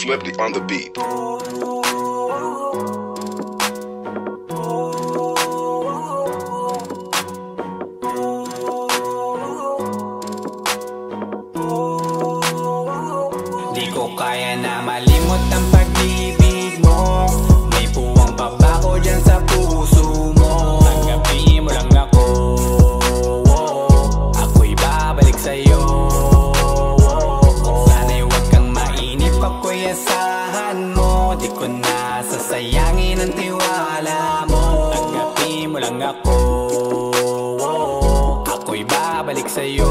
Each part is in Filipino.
Swifty on the beat. Di ko kaya na malimot ang pag-ibig mo. May puwang pa ba ko dyan sa puso mo? Tanggapin mo lang ako, ako'y babalik sa'yo. Sana'y huwag kang mainip, ako'y asahan mo. Di ko na sasayangin ang tiwala mo. Tanggapin mo lang ako, ako'y babalik sa'yo.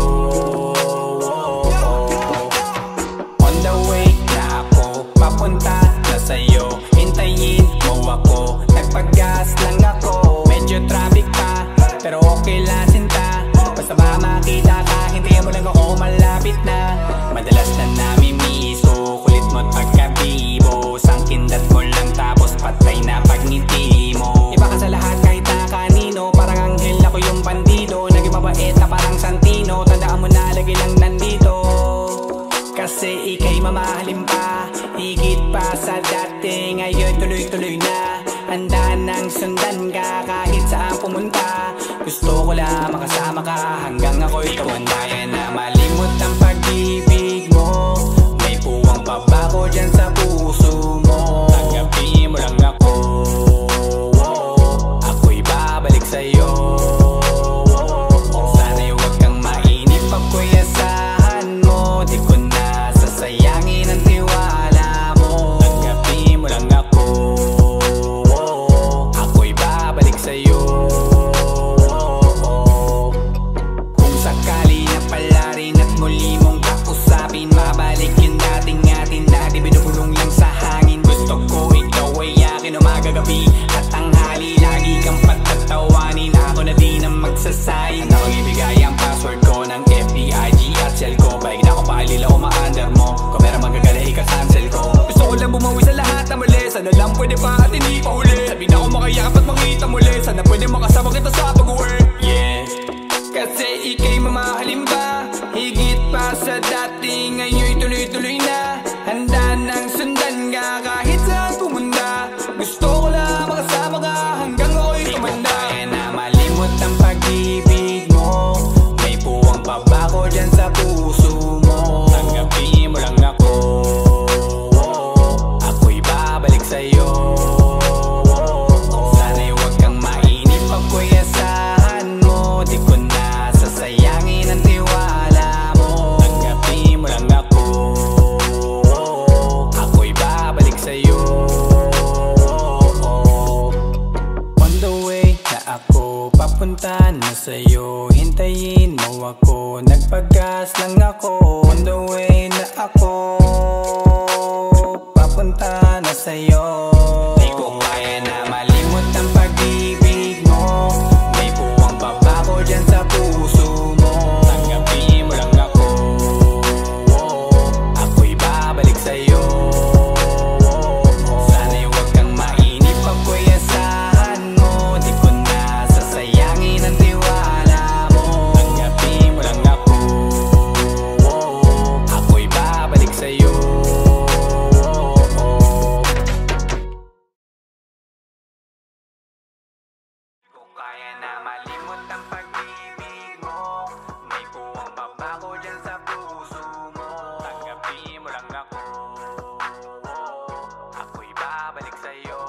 Papunta na sa'yo, hintayin mo ako. Nagpag-gas lang ako, medyo traffic pa, pero okay lang sinta. Basta ba makita ka, hintayin mo lang ako, malapit na. Madalas na namimiso, kulit mo't pagkabibo. Sangkindat mo lang tapos patay na pagngiti mo. Iba ka sa lahat kahit na kanino, parang anghel ako yung bandido. Naging mabait na parang Santino, tandaan mo na lagi lang nandito. Kasi ika'y mamahalin pa, higit pa sa dati. Ngayon tuloy-tuloy na, handa nang sundan ka kahit saan pumunta. Gusto ko lang makasama ka hanggang ako'y tumanda. Na malimot ang pag-ibig mo. May puwang pa ba ko dyan sa puso mo? Tanggapin mo lang ako, ako'y babalik sa'yo. Sana'y huwag kang mainip, ako'y asahan mo. Di ko na sasayangin ang tiwala mo. Tanggapin mo lang ako, ako'y babalik sa'yo. Kung sakali na pala rin at muli mong kausapin, mabalik yung dating atin dati binubulong lang sa hangin. Gusto ko ikaw ay akin umaga gabi at tanghali, lagi kang patatawanin. Ako na din ang magsasayin na mag-ibigay ang password ko ng FB, IG at cell ko. Baig na ako paalila o ma-under mo, kung meron magagala ika-cancel ko. Gusto ko lang bumawi sa lahat na mali, sana lang pwede pa at hindi pa huli. Sabi na ako makayakap at makita muli, sana pwede makasama kita sa pag-work. Yeah, kasi ika'y mamahalin ba, higit pa sa dati. Ngayon'y tuloy-tuloy na, handa nang sundan ka kahit saan pumunta. Gusto ko lang makasama ka hanggang ako'y tumanda. Di ko kaya na malimot ang pag-ibig mo. May puwang pa ba ko dyan sa puso mo? Tanggapin mo lang ako, ako'y babalik sa'yo. Sana'y huwag kang mainip, ako'y asahan mo. Di ko na sasayangin ang tiwala mo. Tanggapin mo lang ako, ako'y babalik sa'yo. On the way na ako, papunta na sa'yo, hintayin mo ako. Nagpag-gas lang ako. On the way na ako, papunta na sa'yo. Di ko kaya na malimot ang pag-ibig mo. May puwang pa ba ko dyan sa puso mo? Tanggapin mo lang ako, ako'y babalik sa'yo. Sana'y huwag kang mainip, ako'y asahan mo. Di ko na sasayangin ang tiwala mo. Tanggapin mo lang ako, ako'y babalik sa'yo. Di ko kaya na malimot ang pag-ibig mo. May puwang pa ba ko dyan sa puso mo? Tanggapin mo lang ako, ako'y babalik sa'yo.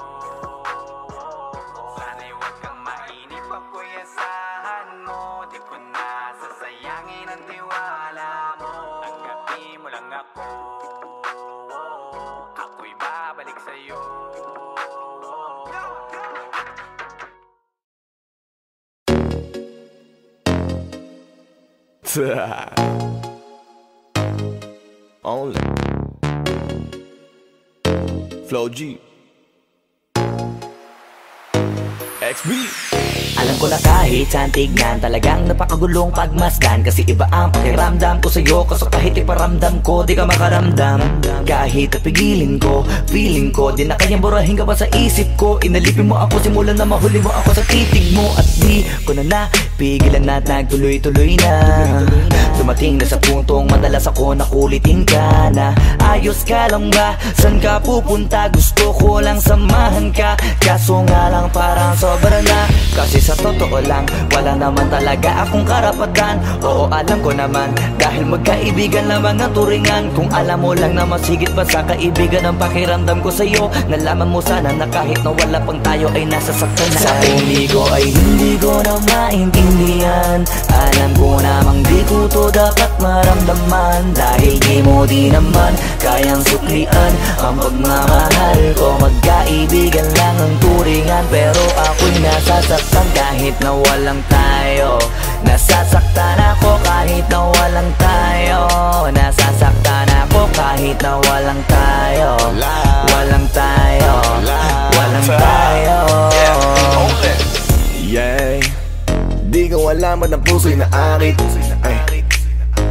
Sana'y huwag kang mainip, ako'y asahan mo. Di ko na sasayangin ang tiwala mo. Tanggapin mo lang ako, ako'y babalik sa'yo. Only Flow G XB. Alam ko na kahit saan tignan, talagang napakagulong pagmasdan. Kasi iba ang pakiramdam ko sa'yo, kaso kahit iparamdam ko, di ka makaramdam. Kahit napigilin ko, feeling ko, di na kayang burahin ka pa sa isip ko. Inalipin mo ako, simula na mahuli mo ako sa titig mo. At di ko na pigilan at nagtuloy-tuloy na. Dumating na sa puntong madalas ako nakulitin ka na. Ayos ka lang ba? San ka pupunta? Gusto ko lang samahan ka, kaso nga lang parang sobra na. Kasi sa totoo lang, wala naman talaga akong karapatan. Oo, alam ko naman, dahil magkaibigan lamang ang turingan. Kung alam mo lang na masigit pa sa kaibigan ang pakiramdam ko sa'yo, nalaman mo sana na kahit na wala pang tayo ay nasasaktan na. Sa umigo ay hindi ko na maintindihan. Alam ko namang di ko to dapat maramdaman, dahil di mo di naman kayang suklian ang pagmamahal ko. Magkaibigan lang ang turingan, pero ako'y nasasaktan kahit na walang tayo. Nasasaktan ako kahit na walang tayo. Nasasaktan ako kahit na walang tayo. Walang tayo. Walang tayo. Yeah, di ko alam ba't ang puso'y naakit.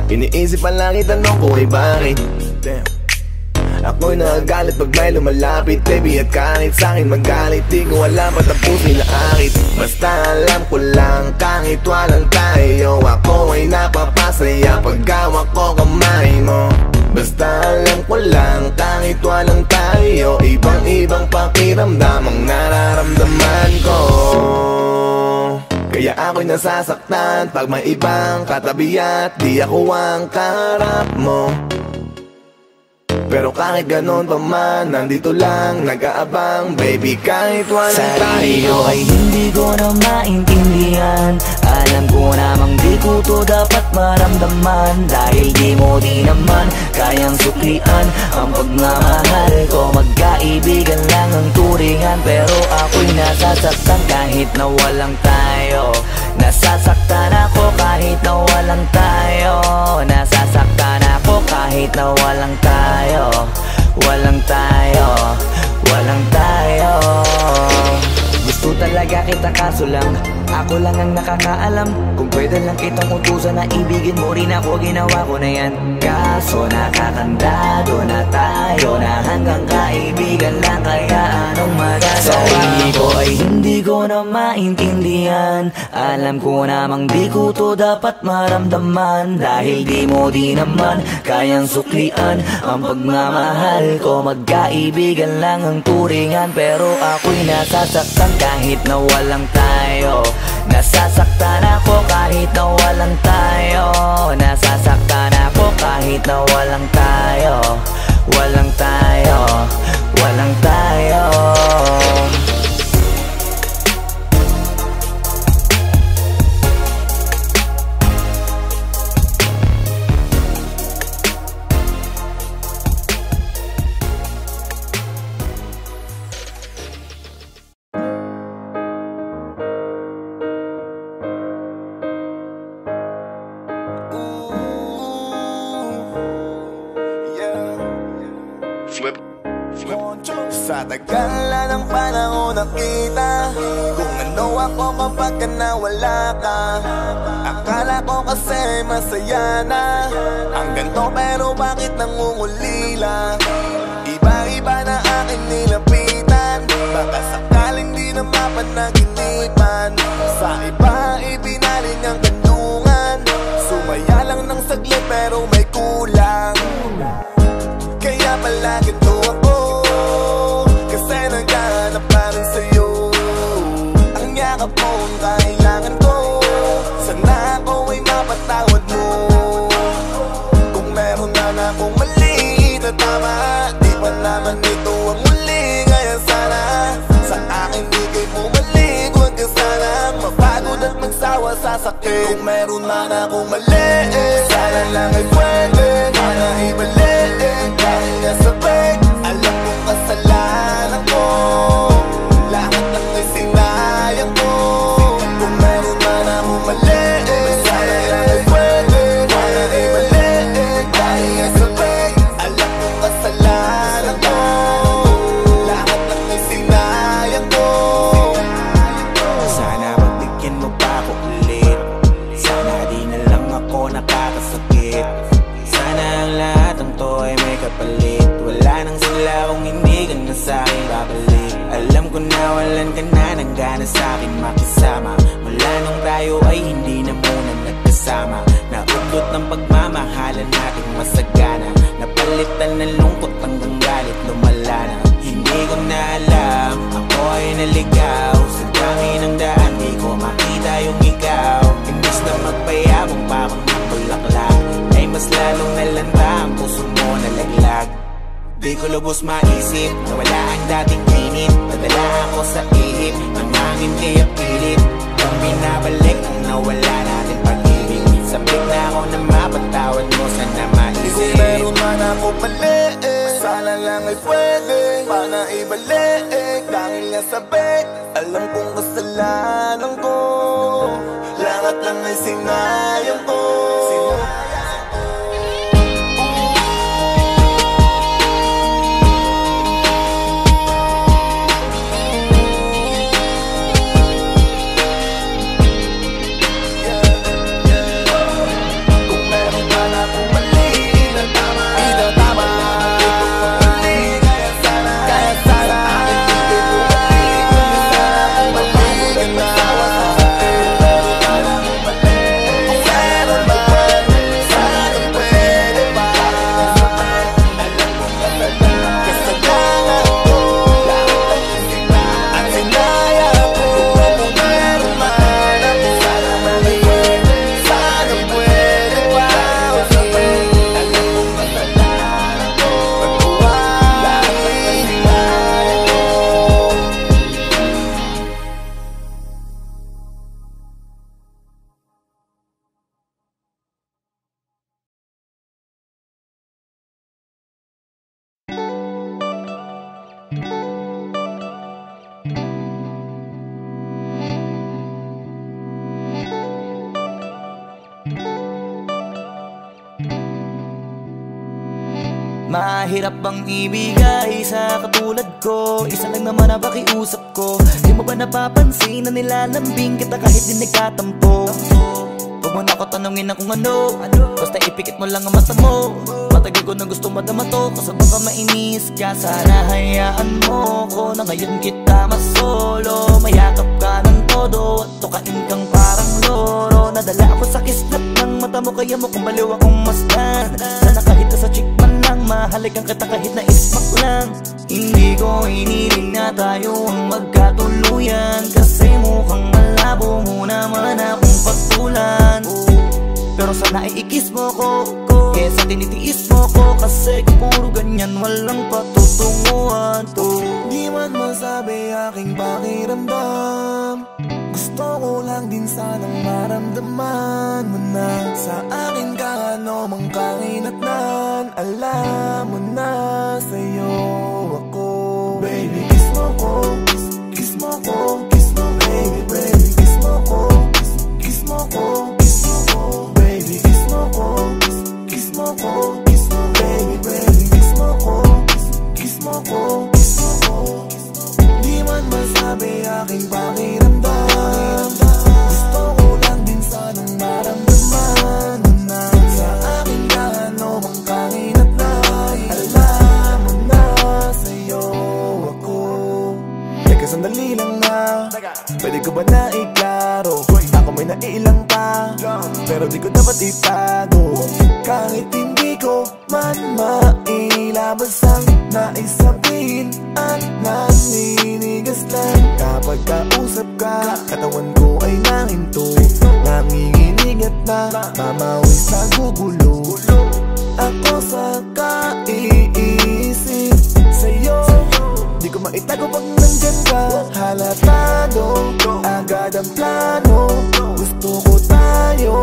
Iniisip ang langit, tanong ko ay bakit. Ako'y nagagalit pag may lumalapit, baby, at kahit sa'kin magalit. Di ko alam ba't ang puso'y naakit. Basta alam ko lang kahit walang tayo, ako ay napapasaya pag hawak ko kamay mo. Basta alam ko lang kahit walang tayo, ibang-ibang pakiramdam ang nararamdaman ko. Kaya ako'y nasasaktan pag may ibang katabi at di ako ang kaharap mo. Pero kahit ganon pa man, nandito lang nag-aabang, baby, kahit walang tayo. Sarili ko ay hindi ko na maintindihan. Alam ko namang di ko to dapat maramdaman, dahil di mo di naman kayang suklian ang pagmamahal ko. Magkaibigan lang ang turingan, pero ako'y nasasaktan kahit na walang tayo. Nasasaktan ako kahit na walang tayo. Nasasaktan ako kahit na walang tayo. Walang tayo. Walang tayo. Gusto talaga kita kaso lang ako lang ang nakakaalam. Kung pwede lang kitang utusan na ibigin mo rin ako, ginawa ko na yan. Kaso nakakandado na tayo na hanggang kaibigan lang, kaya anong magagawa? Sarili ko ay hindi ko na maintindihan. Alam ko namang di ko to dapat maramdaman, dahil di mo di naman kayang suklian ang pagmamahal ko. Magkaibigan lang ang turingan, pero ako'y nasasaktan kahit na walang tayo. Nasasaktan ako kahit na walang tayo. Nasasaktan ako kahit na walang tayo. Walang tayo. Walang tayo. Sa tagal na ng panahon nakita kung ano ako kapag ka nawala ka. Akala ko kasi masaya na ang ganito, pero bakit nangungulila? Iba-iba na aking nilapitan, baka sakaling di na mapanaginipan. Sa iba ibinaling ang kandungan, sumaya lang ng saglit pero may kulang. Kaya pala ganito ako, kasi naghahanap pa rin sa'yo. Ang yakap mo ang kailangan ko, sana ako ay mapatawad mo. Kung meron na akong mali na tama, di pa naman ito ang muli. Kaya sana sa akin di kayo bumalik, huwag ka sana mapagod at magsawa sa sakit. Kung meron man akong mali, sana lang ay pwede sana ibalik. Dahil nasabay, alam kong kasalanan ko, lahat ng may sinayang ko. Kung meron man akong mali, sana lang ay pwede sana ibalik. Dahil nasabay, alam kong kasalanan ko, lahat ng may sinayang ko. Sana magbigyan mo pa ako ulit, sana di na lang ako nakakasakit. Sana ang lahat ng to ay may kapalit, wala nang sila kung hindi ka na sa'kin babalik. Alam ko na walan ka na ng gana sa'kin makisama, wala nung tayo ay hindi na muna nagkasama. Naudlot ng pagmamahalan nating masagana, napalitan ng lungkot hanggang galit lumala na. Hindi ko na alam, ako ay naligaw sa dami ng daan, di ko makita yung ikaw. Imbis na magpayabong pa akong bulaklak, ay mas lalong nalanta ang puso mo nalaglag. Di ko lubos maisip na wala ang dating init, nadala ako sa ihip ang hangin kaya pilit kung binabalik ang nawala natin pag-ibig. Sabik na ako na mapatawad mo, sana maisip. Di kung meron man ako mali, sana lang ay pwede para ibalik. Dahil nga sabik, alam kong kasalanan ko, lahat lang ay sinayang ko. Mahirap bang ibigay sa katulad ko? Isa lang naman na pakiusap ko. Di mo ba napapansin na nilalambing kita kahit di nagkatampo? Huwag mo na ako tanungin na kung ano, basta ipikit mo lang ang mata mo. Matagal ko na gusto madama to, kasi baka mainis ka. Sana hayaan mo ko na ngayon kita masolo. Mayakap ka ng todo at tukain kang parang loro. Nadala ako sa kislat ng mata mo, kaya mo kung baliw akong masdan. Sana kahit sa chick man lang, mahalikan kita kahit na ismak lang. Hindi ko iniling na tayo ang magkatuluyan, kasi mukhang malabo mo naman akong pagtulan. Pero sana ay ikis mo ko, kesa tinitiis mo ko, kasi kung puro ganyan walang patutunguhan to. Di man masabi aking pakiramdam, gusto ko lang din sanang maramdaman mo na sa akin ka ano mang kahinatnan. Alam mo na sa'yo ako. Baby, kiss mo ko, kiss mo ko, kiss mo baby, baby, kiss mo ko, kiss mo ko, kiss mo ko, baby, kiss mo ko, kiss mo ko, kiss mo baby, baby, kiss mo ko, kiss mo ko, kiss mo ko. Di man masabi aking pakiramdam, gusto ko lang din sanang maramdaman mo na sa akin ka ano mang kahinatnan. Alam mo na sa'yo ako. Teka sandali lang na, pwede ko ba na iklaro? Ako may naiilang pa, pero di ko dapat itago. Kahit hindi ko man mailabas ang naisabihin, ang naninigas lang. Kapag kausap ka, katawan ko ay nahinto, nanginginig at namamawis na gugulo. Ako sa kaiisip sa'yo, di ko maitago pag nandyan ka. Halatado, agad ang plano, gusto ko tayo,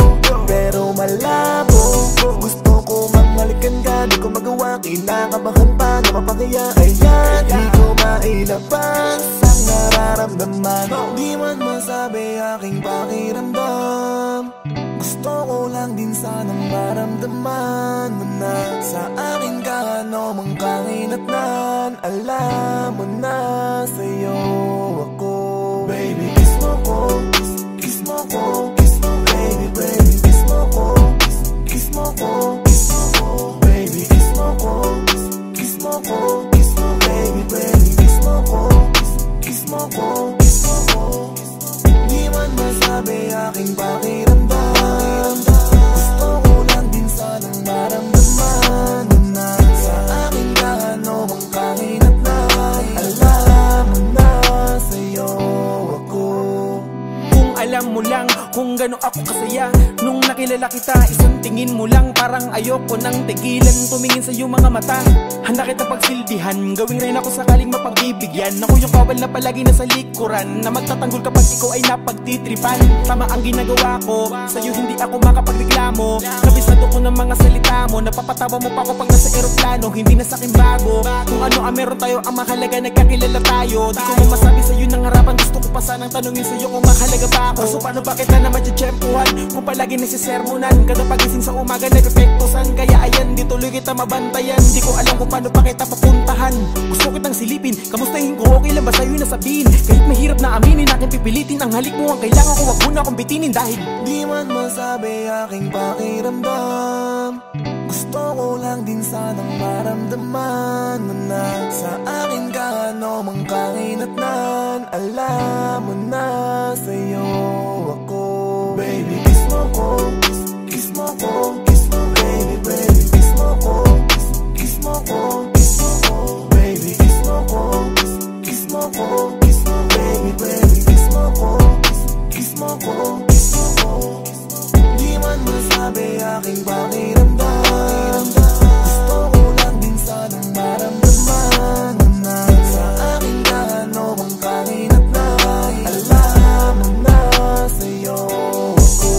pero malabo. Gusto ko manghalikan ka, di ko magawa, kinakabahan pa na mapakaya. Kaya di ko mailabas ang nararamdaman. Di man masabi aking pakiramdam, gusto ko lang din sanang maramdaman mo na sa akin ka ano mang kahinatnan. Alam mo na sa'yo ako. Baby, kiss mo ko, kiss mo ko, kiss mo baby, baby, kiss mo ko, kiss mo ko, kiss mo ko, baby, kiss mo ko, kiss mo ko, kiss mo baby, baby. kung gano'n ako kasaya. Nung nakilala kita, isang tingin mo lang, parang ayoko nang tigilan tumingin sa iyong mga mata. Handa kita pagsilbihan, gawin rin ako sakaling mapagbibigyan. Ako yung kawal na palagi nasa likuran, na magtatanggol kapag ikaw ay napagtitripan. Tama ang ginagawa ko, sa'yo hindi ako makapagreklamo. Kabisado ko ng mga salita mo, napapatawa mo pa ako pag nasa eroplano. Hindi na sa'kin bago, kung ano ang meron tayo, ang mahalaga nagkakilala tayo. Di ko mo masabi sa'yo ng harapan, gusto ko pa sanang tanungin sa'yo kung mahalaga ba ako. So paano ba kita na matsyempuhan, kung palagi nasisermonan? Kada pagising sa umaga nag-epektosan, kaya ayan, di tuloy kita mabantayan. Di ko alam kung paano pa kita papuntahan. Gusto kitang silipin, kamustahin ko, okay lang ba sa'yo na sabihin? Kahit mahirap na aminin, aking pipilitin ang halik mo. Ang kailangan ko, wag mo na akong bitinin. Dahil di man masabi aking pakiramdam, gusto ko lang din sanang maramdaman mo na sa akin ka ano mang kahinatnan. Alam mo na sa'yo ako. Baby, kiss mo ko, kiss mo ko, kiss mo, baby, baby, kiss mo ko, kiss mo ko, kiss mo ko, baby, kiss mo ko, kiss mo ko, kiss mo, baby, baby, kiss mo ko, kiss mo ko, kiss mo ko. Di man masabi aking pakiramdam, gusto ko lang din sanang maramdaman mo na sa akin ka ano bang kahinatnan. Alam mo na sa'yo ako.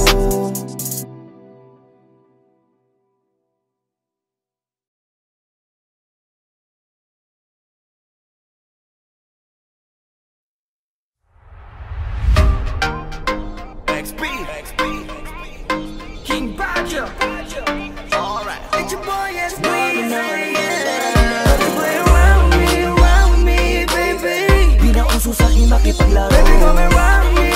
King Badger, Alright. it's your boy SB. Around me, baby. Di na uso sa'kin makipaglaro. Baby, come around me,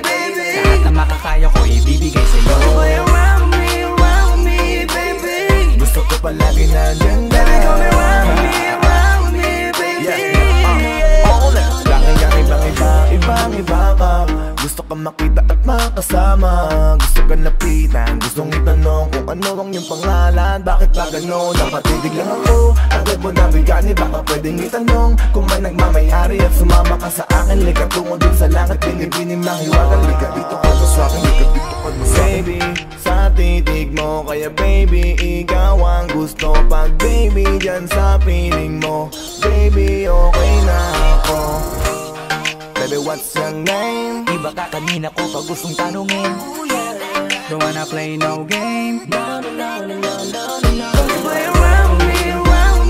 baby. Lahat na makakaya ko ibibigay sa'yo. Around me, baby. Gusto ko palagi nandyan na. Baby, come around me, baby. Ibang iba ka. Gusto ka makita at makasama. Gusto ka lapitan, gustong itanong kung ano ang iyong pangalan. Bakit ba gano'n? Napatidig lang ako. Agad mo nabigani, baka pwedeng itanong kung may nagmamayari at sumama ka sa akin. Lika tungo dun sa langit, binibining mahiwagan. Lika dito ka sa akin, lika dito ka sa akin. Baby, sa titig mo, kaya baby, ikaw ang gusto. Pag baby, dyan sa piling mo, baby, okay na ako. Baby, what's your name? Iba ka kanina ko pag gustong tanungin. Don't wanna play no game. Around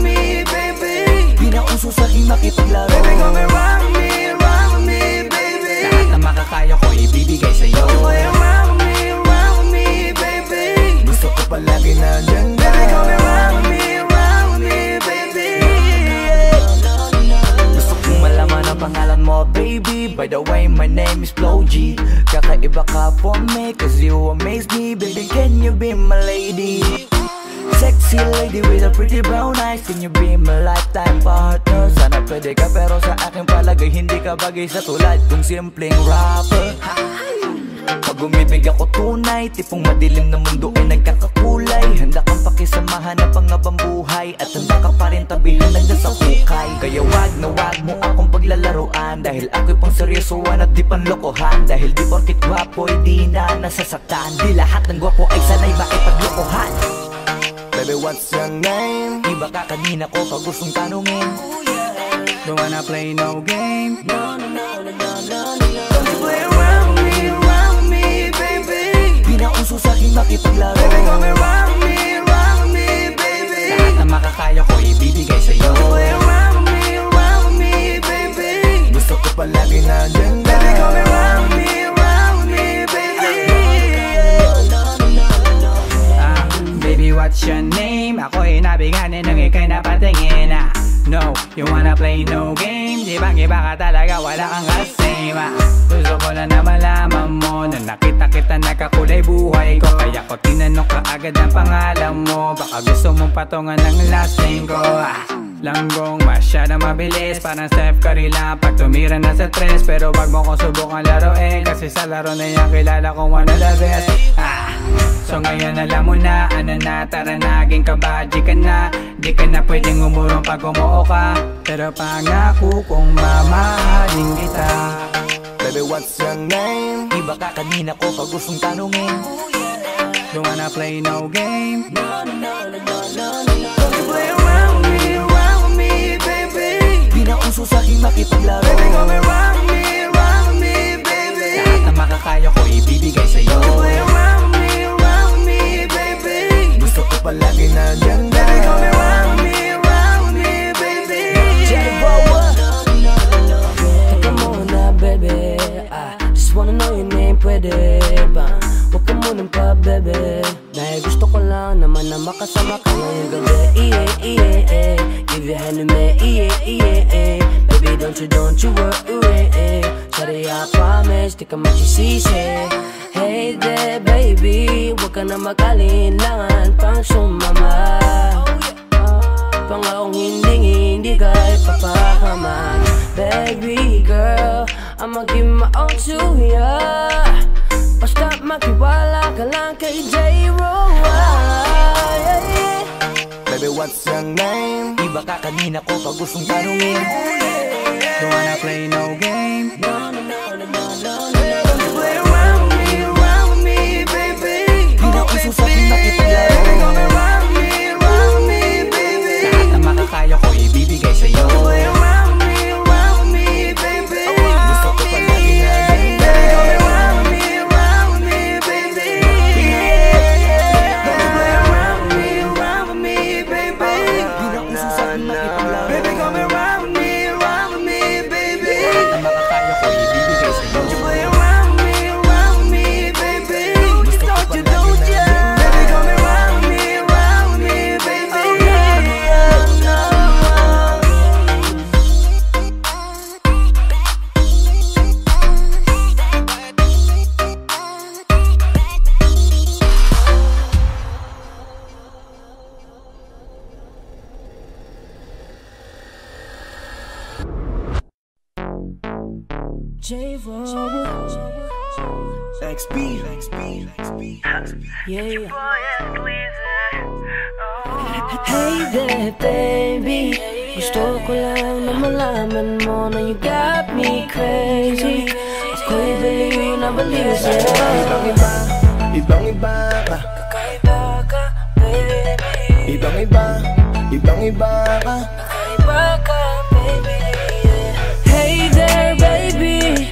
me, baby. Di na uso sa'kin makipaglaro. Baby, come around me, baby. Lahat na makakaya ko ibibigay sa'yo. Around me, baby. Gusto ko palagi nandyan na. Baby, come around me, baby. Gusto kong malaman ang pangalan mo, baby. By the way, my name is Flo G. Kakaiba ka for me, cause you amaze me. Baby, can you be my lady? Sexy lady with a pretty brown eyes. Can you be my lifetime partner? Sana pwede ka, pero sa aking palagay hindi ka bagay sa tulad kong simpleng rapper. Pag umibig ako tunay, tipong madilim na mundo ay nagkakakulay. Handa kang pakisamahan na pangabang buhay, at handa ka pa rin tabihan ng nasa hukay. Kaya wag na wag mo akong paglalaruan, dahil ako'y pang seryosoan at di panlokohan. Dahil di porkit gwapo'y di na nasasaktan, di lahat ng gwapo ay sanay makipaglokohan. Baby, what's your name? Iba ka kanina ko pag gustong tanungin. Don't wanna play no game. Around me, baby. Di na uso sa'kin makipaglaro. Baby, come around me, baby. Lahat na makakaya ko ibibigay sa'yo. Around me, baby. Gusto ko palagi nandyan na. Baby, come around me, baby. Baby, what's your name? Ako'y nabiganin nang ika'y napatingin. No, you wanna play no game. Di bang iba ka talaga, wala kang kasama. Gusto ko na malaman mo na nakita kita nakakulay buhay ko. Kaya ko tinanong ka agad ang pangalan mo. Baka gusto mong patungan ng last name ko. Langgong masyadong mabilis, parang Steph Curry lang pag tumira na sa tres. Pero wag mo kong subukan laruin, kasi sa laro na yan kilala kong one of the best. So ngayon alam mo na, ano na, tara naging kabadji ka na. Di ka na pwedeng umurong pag umuo ka, pero pangako kong mamahalin kita. Baby, what's your name? Iba ka kanina ko pag gustong tanungin. Don't wanna play no game. No, no, no, no, no, no, no. Don't you play around with me, baby. Di na uso sa'king makipaglaro. Baby, come around with me, baby. Lahat na makakaya ko ibibigay sa'yo. Don't you play around me, baby. Gusto ko palagi nandyan. Baby, come around me, baby. Teka muna, baby, just wanna know your name, pwede ba? Huwag ka munang pa, baby. Dahil gusto ko lang naman na makasama ka ngayong gabi. Give your hand to me, baby, don't you worry. Sorry, I promise, di ka magsisisi. Hey there, baby, huwag ka na mag-alinlangan pang sumama. Pangakong hindi ka ipapahaman. Baby girl, I'ma give my all to ya. Basta makiwala ka lang kay J-Ro. Baby, what's your name? Iba ka kanina ko pag gustong tanungin. Don't wanna play no game. No, no, no, no, no, no. Don't you play around with me, baby. Di na uso sa'king makipaglaro. Baby, come around me, baby. Lahat na makakaya ko ibibigay sa'yo. Don't you play around me, baby. Gusto ko palagi nandyan. Baby, come around me, baby. Don't you play around me, baby. Di na uso sa'king makipaglaro. Baby, come around me, baby. Lahat na makakaya ko ibibigay sa'yo. Don't you play around me, baby. Don't you? Baby, come around me, baby. J-Ro, XP. yeah. Hey there, baby, gusto ko lang na malaman mo na you got me crazy. Ako'y baliw na baliw sa'yo. Ibang-iba ka. Kakaiba ka, baby. Ibang-iba ka. Kakaiba ka, baby, yeah. Hey there, baby,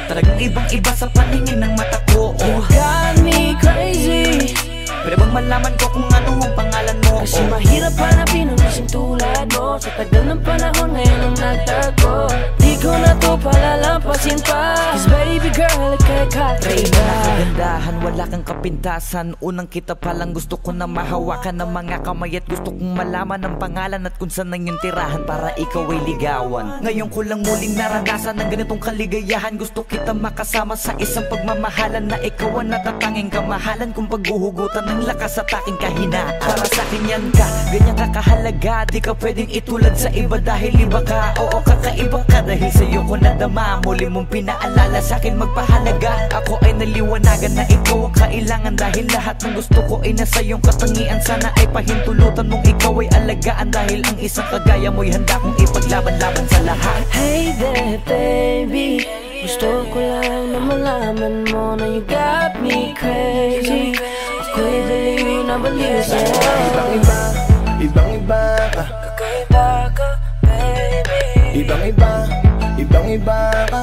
Talagang ibang-iba sa paningin ng mata ko. you got me crazy. Pwede bang malaman ko kung ano ang pangalan mo? Kasi mahirap hanapin ang isang tulad mo. Sa tagal ng panahon ngayon ang nagtago. Di ko na to palalampasin pa. Cause baby girl, ika'y Reyna kakaiba. na kagandahan, wala kang kapintasan. Unang kita palang gusto ko na mahawakan ng mga kamay. At gusto kong malaman ang pangalan at kung saan ang iyong tirahan para ikaw ay ligawan. Ngayon ko lang muling naranasan ng ganitong kaligayahan. Gusto kita makasama sa isang pagmamahalan na ikaw ang natatanging kamahalan. Kung paghuhugutan ng lakas at aking kahinaan, para sa akin yan ka, ganyan ka kahalaga. Di ka pwedeng itulad sa iba dahil iba ka. Oo, kakaiba ka dahil sa'yo ko nadama. Muli mong pinaalala sa akin magpahalaga. Ako ay naliwanagan na ikaw ang kailangan. Dahil lahat ng gusto ko ay nasa iyong katangian. Sana ay pahintulutan mong ikaw ay alagaan. Dahil ang isang kagaya mo'y handa kong ipaglaban-laban sa lahat. Hey there, baby, gusto ko lang na malaman mo na you got me crazy. Ako'y baliw na baliw sa'yo. Ibang-iba ka. Kakaiba ka, baby. Ibang-iba ka.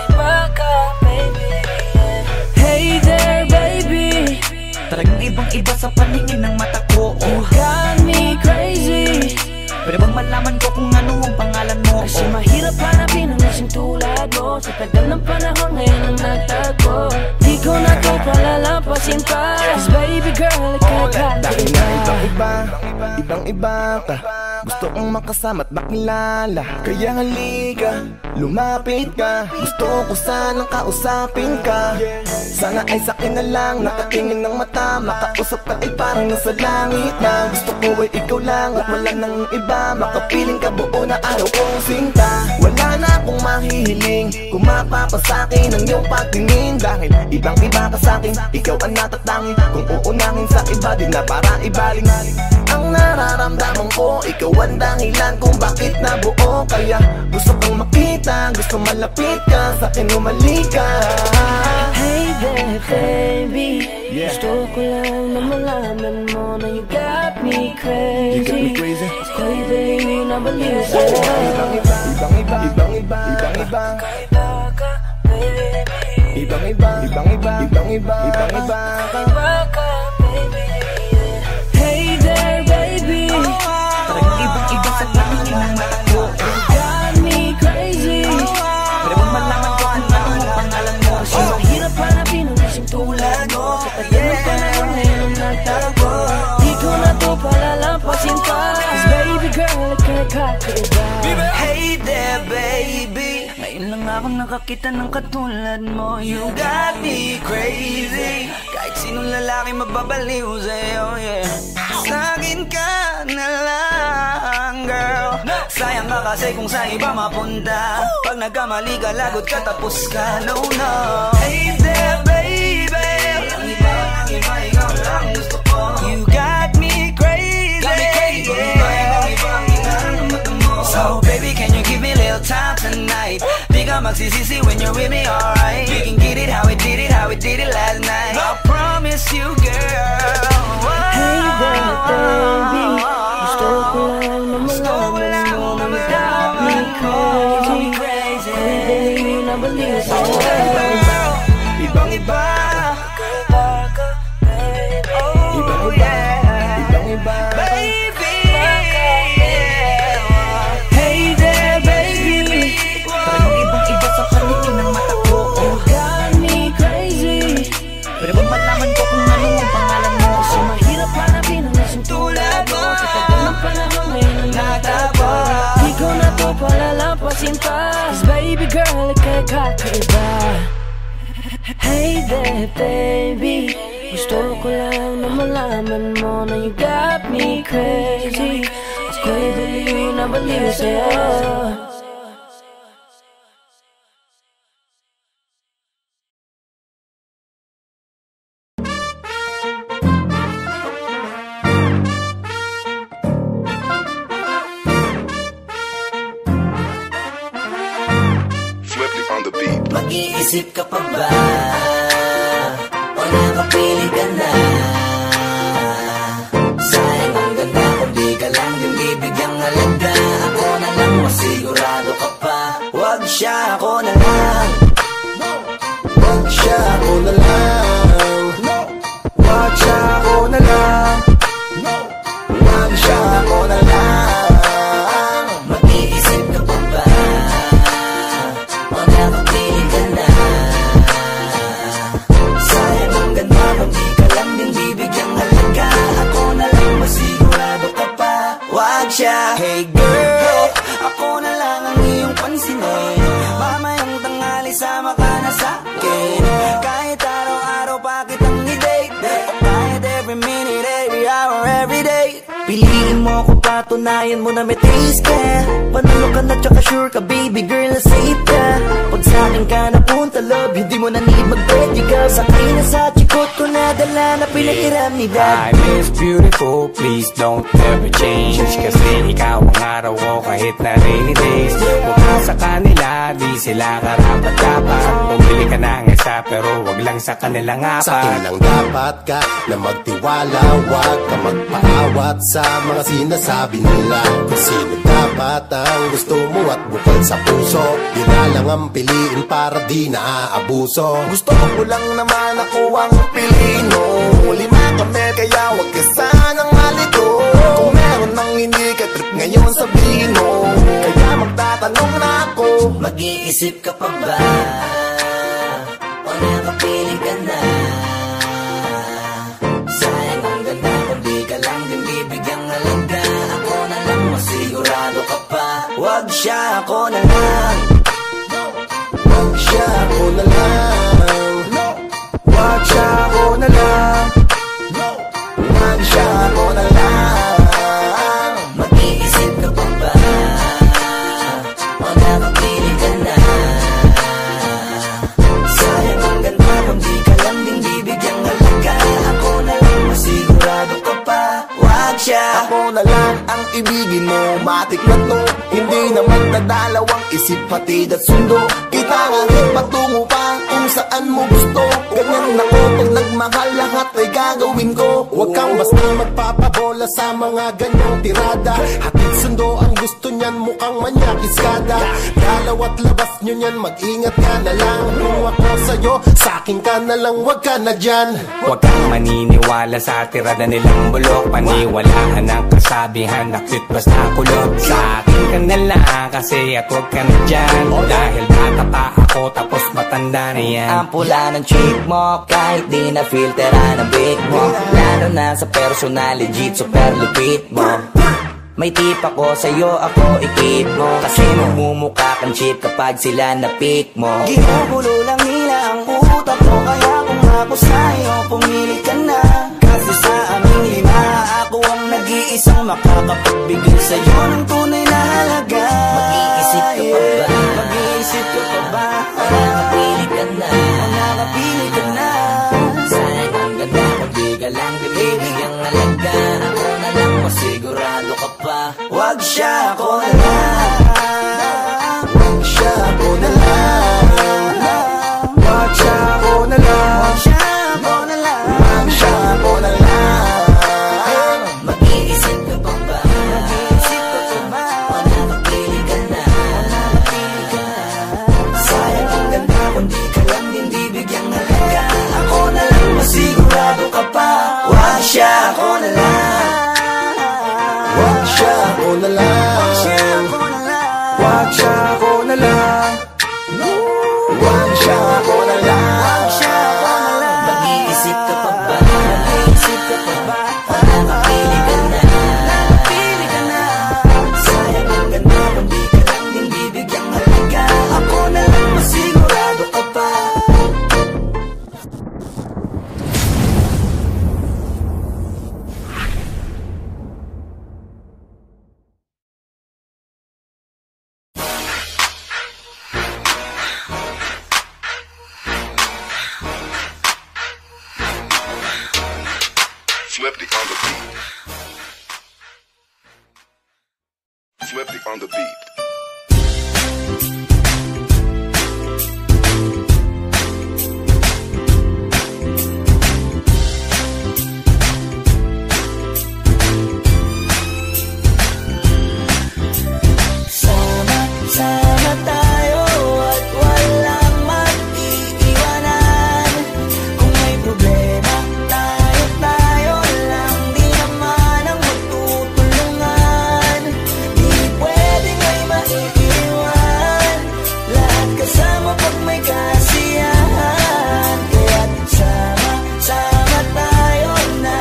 Kakaiba ka, baby, yeah. Hey there, baby, Talagang ibang-iba sa paningin ng mata ko. you got me crazy. Pwede bang malaman ko kung ano ang pangalan mo? Kasi mahirap hanapin ang isang tulad mo. Sa tagal ng panahon ngayon ang nagtago. Di ko na to palalampasin pa. Cause baby girl, ika'y Dahil nga kakaiba. ibang-iba ka. Gusto kong makasama at makilala. Kaya halika, lumapit ka. Gusto ko sanang kausapin ka. Sana ay sakin na lang, nakatingin ng mata. Makausap ka ay parang nasa langit na. Gusto ko ay ikaw lang at wala nang iba. Makapiling ka buo na araw kong sinta. Wala na akong mahihiling kung mapapasakin ang iyong pagtingin. Dahil ibang-iba ka sa'kin, ikaw ang natatangin. Kung uunangin sa iba, di na para ibaling. Ang nararamdaman ko, ikaw ang dahilan kung bakit nabuo. Kaya gusto kong makita siya, gusto malapit ka, sa'kin umalik ka. Hey there baby, gusto ko lang na malaman mo na you got me crazy. You got me crazy. Ako'y baliw na baliw sa'yo. Ibang-iba, ibang-iba, ibang-iba, ibang-iba, ibang-iba, ibang-iba, ibang-iba ka. Hey there baby, Talagang ibang-iba sa paningin ng mata ko. you got me crazy. Pero bang malaman ko kung ano ang pangalan mo? Kasi mahirap hanapin ang isang tulad mo. Sa tagal ng panahon ngayon nagtago, di ko na to palalampasin pa. Cause baby girl, ika'y kakaiba. Hey there baby, ngayon lang ako nakakita ng katulad mo. You got me crazy, kahit sinong lalaki mababaliw sa'yo, yeah. Sa'kin ka na lang, girl. Sayang ka kasi kung sa iba mapunta. Pag nagkamali ka, lagot ka, tapos ka, no, no. Hey there baby, ang iba, ikaw lang gusto ko. You got me crazy, so baby, can you give me a little time tonight? Di ka magsisisi when you're with me, alright? We can get it how we did it, last night. I promise you, girl. Hey there baby, gusto ko lang na malaman mo na you got me crazy. Ako'y baliw na baliw sa'yo. Ibang-iba, Ibang-iba, ibang-iba, baby. Hey there, baby. Talagang ibang-iba sa paningin ng mata ko. You got me crazy. Pero bang malaman ko kung ano ang pangalan mo? Kasi mahirap hanapin ang isang tulad mo. Sa tagal ng panahon ngayon nagtago, di ko na to palalampasin pa. Cause baby girl, ika'y kakaiba. Hey there baby, gusto ko lang na malaman mo na you got me crazy. Ako'y baliw na baliw sa'yo. Flippy on the beat. Mag-iisip ka pa ba? O nakapili ka na? Sayang ang ganda kung di ka lang yung bibigyang halaga. Ako na lang, masigurado ka pa. Wag siya, ako na lang. Wag siya, ako na lang. Wag siya, ako na lang. Wag siya, ako na lang. Mag-iisip ka pa ba? O nakapili ka na? Sayang ang ganda kung di ka lang din bibigyang halaga. Ako na lang, masigurado ka pa. Wag siya. Hey girl, ako na lang ang iyong pansinin. Mamayang tanghali sama ka na sa'kin. Kahit araw-araw pa kitang i-date, kahit every minute, every hour, every day. Piliin mo ako, patunayan mo na may taste ka. Panalo ka na tsaka sure ka, baby girl, na safe ka. Pag sa'kin ka napunta, love, hindi mo na need mag-birthday ka. Sakay na sa chikot ko na dala na pinahiram ni dad. I miss beautiful, please don't ever change. Kasi ikaw ang araw ko kahit na rainy days. Huwag ka sa kanila, di sila karapat-dapat. Pumili ka ng isa pero wag lang sa kanilang Sa akin apat. lang dapat ka na magtiwala. Wag ka magpaawat sa mga sinasabi nila. Kung sino dapat ang gusto mo at bukal sa puso, yun na lang ang piliin para di naaabuso. Gusto ko lang naman ako ang piliin mo. Lima kami kaya wag ka sanang malito. Kung meron nang hindi ka trip ngayon sabihin mo, kaya magtatanong na ako. Mag-iisip ka pa ba? O nakapili ka na? Sayang ang ganda kung di ka lang din bibigyang halaga. Ako na lang, masigurado ka pa. Wag siya, ako na lang. Wag siya, ako na lang. Wag siya, ako na lang. Wag siya, ako na lang. Mag-iisip ka pa ba? O nakapili ka na? Sayang ang ganda kung di ka lang din bibigyang halaga. Ako na lang, masigurado ka pa. Wag siya, Ako na lang ang ibigin mo. Matik na to, hindi na magdadalawang isip, hatid at sundo. Kita kahit patungo pa kung saan mo gusto. Ganyan ako pag nagmahal, lahat ay gagawin ko. Huwag kang basta magpapabola sa mga ganyang tirada. Hatid sundo ang gusto niyan, mukhang manyakiskada. Dalawat labas nyo niyan, mag-ingat ka na lang. Kung ako sa'yo, sa'kin ka na lang, huwag ka na dyan. Huwag kang maniniwala sa tirada nilang bulok. Paniwalaan ang kasabihan na cute basta kulog. Sa akin ka na lang kasi at huwag ka na dyan. Dahil bata pa ako tapos matanda na yan. Ang pula ng cheek mo, kahit di na filteran ang big mo. Lalo na sa personal, legit, super lupit mo. May tip ako sa'yo, ako ikip mo. Kasi mamumukha kang cheap kapag sila na-pick mo. Ginugulo lang nila ang utak mo, kaya kung ako sa'yo, pumili ka na. Kasi sa aming lima, ako ang nag-iisang makakapagbigay sa'yo ng tunay na halaga. Mag-iisip ka pa ba? Mag-iisip ka pa ba? Nakapili ka na, nakapili ka na. Sayang ang ganda, kung di ka lang bibigyan halaga. Ako na lang, masigurado ka pa. Wag siya, ako na lang. Wag siya, ako na lang. Wag siya, ako na lang. Wag siya, ako na lang. Wag siya, ako na lang. Mag-iisip ka pa ba? Mag-iisip ka pa ba? Nakapili ka na, nakapili ka na. Sayang ang ganda, kung di ka lang din bibigyan halaga. Ako na lang, masigurado ka pa. Wag siya, ako na lang. Wag siya, ako na lang. Wag siya, ako na lang. Wag siya, ako na lang. Wag siya, ako na lang. Wag siya, ako na lang. Mag-iisip ka pa ba? Mag-iisip ka pa ba? Nakapili ka na, nakapili ka na. Sayang ang ganda, kung di ka lang din bibigyan halaga. Ako na lang, masigurado ka pa. Swifty on the beat. Swifty on the beat. Sama tayo at walang mag-iiwanan. Kung may problema, tayo lang. Di naman ang magtutulungan. Di pwedeng may maiiwan. Lahat kasama pag may kasiyahan. Kaya't sama tayo na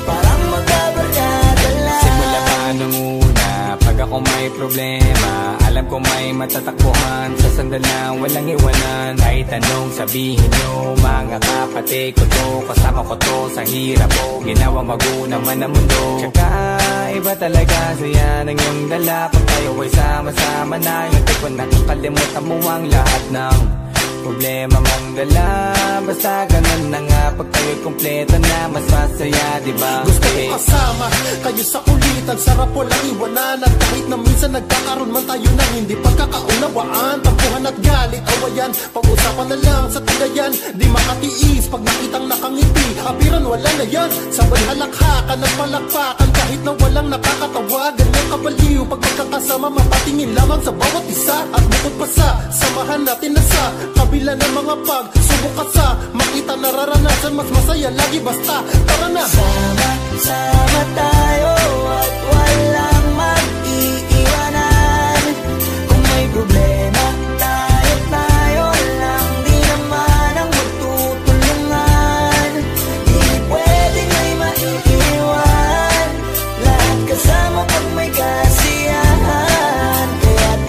parang magkabarkada lang. Simula pa nung una, pag ako may problema, alam ko may matatakbuhan. Sa sandalan, walang iwanan. Kahit anong sabihin nyo, mga kapatid ko to, kasama ko to sa hirap ko. Ginawa maguna man ang mundo. Tsaka iba talaga saya ng iyong dala. Pag tayo ay sama-sama na, hindi ko nakakalimutan mo ang lahat ng problema mong dala. Basta ganun na nga, pag tayo'y kompleto na, mas masaya, diba? Gusto ko kasama kayo sa kulitan, sarap walang iwanan. At kahit na minsan nagkakaroon man tayo ng hindi pagkakaunawaan, tampuhan at galit, awayan, pag-usapan na lang sa tagayan. Di makatiis pag nakitang nakangiti, apiran wala na yan. Sabay halakhakan at palakpakan, kahit na walang nakakatawa. Ganyang kabaliw pag magkakasama, mapatingin lamang sa bawat isa. At bukod pa sa samahan natin na sa kabila ng mga pagsubok at sa makita nararanasan, mas masaya lagi basta tara na. Sama tayo at walang mag-iiwanan. Kung may problema, tayo lang. Di naman ang magtutulungan. Di pwedeng may maiiwan. Lahat kasama pag may kasiyahan. Kaya't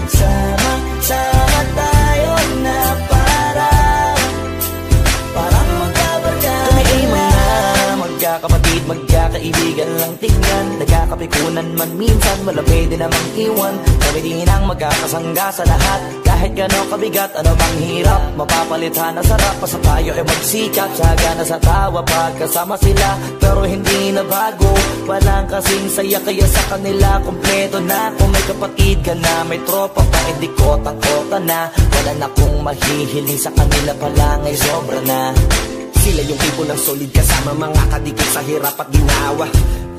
sama tayo na parang magkabarkada. Kami ay mga magkakapatid, magkakaibigan lang tingnan. Nagkakape pikunan man minsan, wala pwede namang iwan. Kami din ang magkakasangga sa lahat, kahit gano'ng kabigat, ano bang hirap. Mapapalitan na sarap, basta tayo ay magsikap. Tsaga na sa tawa pagkasama sila, pero hindi na bago. Walang kasing saya, kaya sa kanila kompleto na. Kung may kapatid ka na, may tropa pa, hindi kotang-kota na. Wala na kong mahihiling sa kanila pa lang ay sobra na. Sila yung tipo ng solid kasama, mga kadikit sa hirap at ginawa.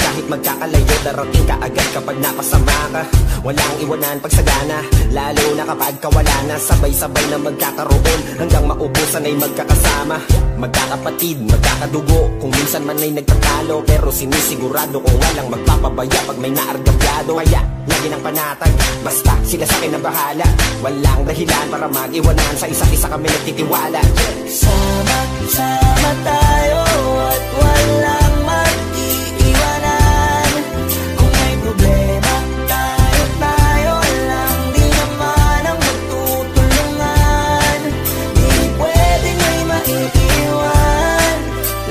Kahit magkakalayo, darating ka agad kapag napasama ka. Walang iwanan pag sagana, lalo na kapag kawala na. Sabay-sabay na magkakaroon, hanggang maubusan ay magkakasama. Magkakapatid, magkakadugo, kung minsan man ay nagtatalo, pero sinisigurado kung walang magpapabaya pag may naargabyado. Kaya lagi ng panatag, basta sila sa akin ang bahala. Walang dahilan para mag-iwanan, sa isa't isa kami nagtitiwala. Sama-sama tayo at walang mag-iiwanan. Kung may problema, tayo lang, di naman ang magtutulungan. Di pwedeng may maiiwan,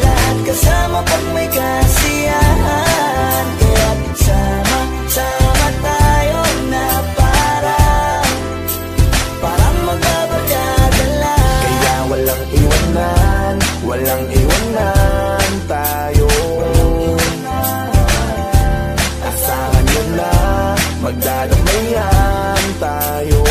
lahat kasama pag may kasiyahan. Kaya sama-sama tayo na parang magbabarkada lang. Kaya walang iwanan, walang iwanan tayo. Asahan nyo na, magdadamayan tayo.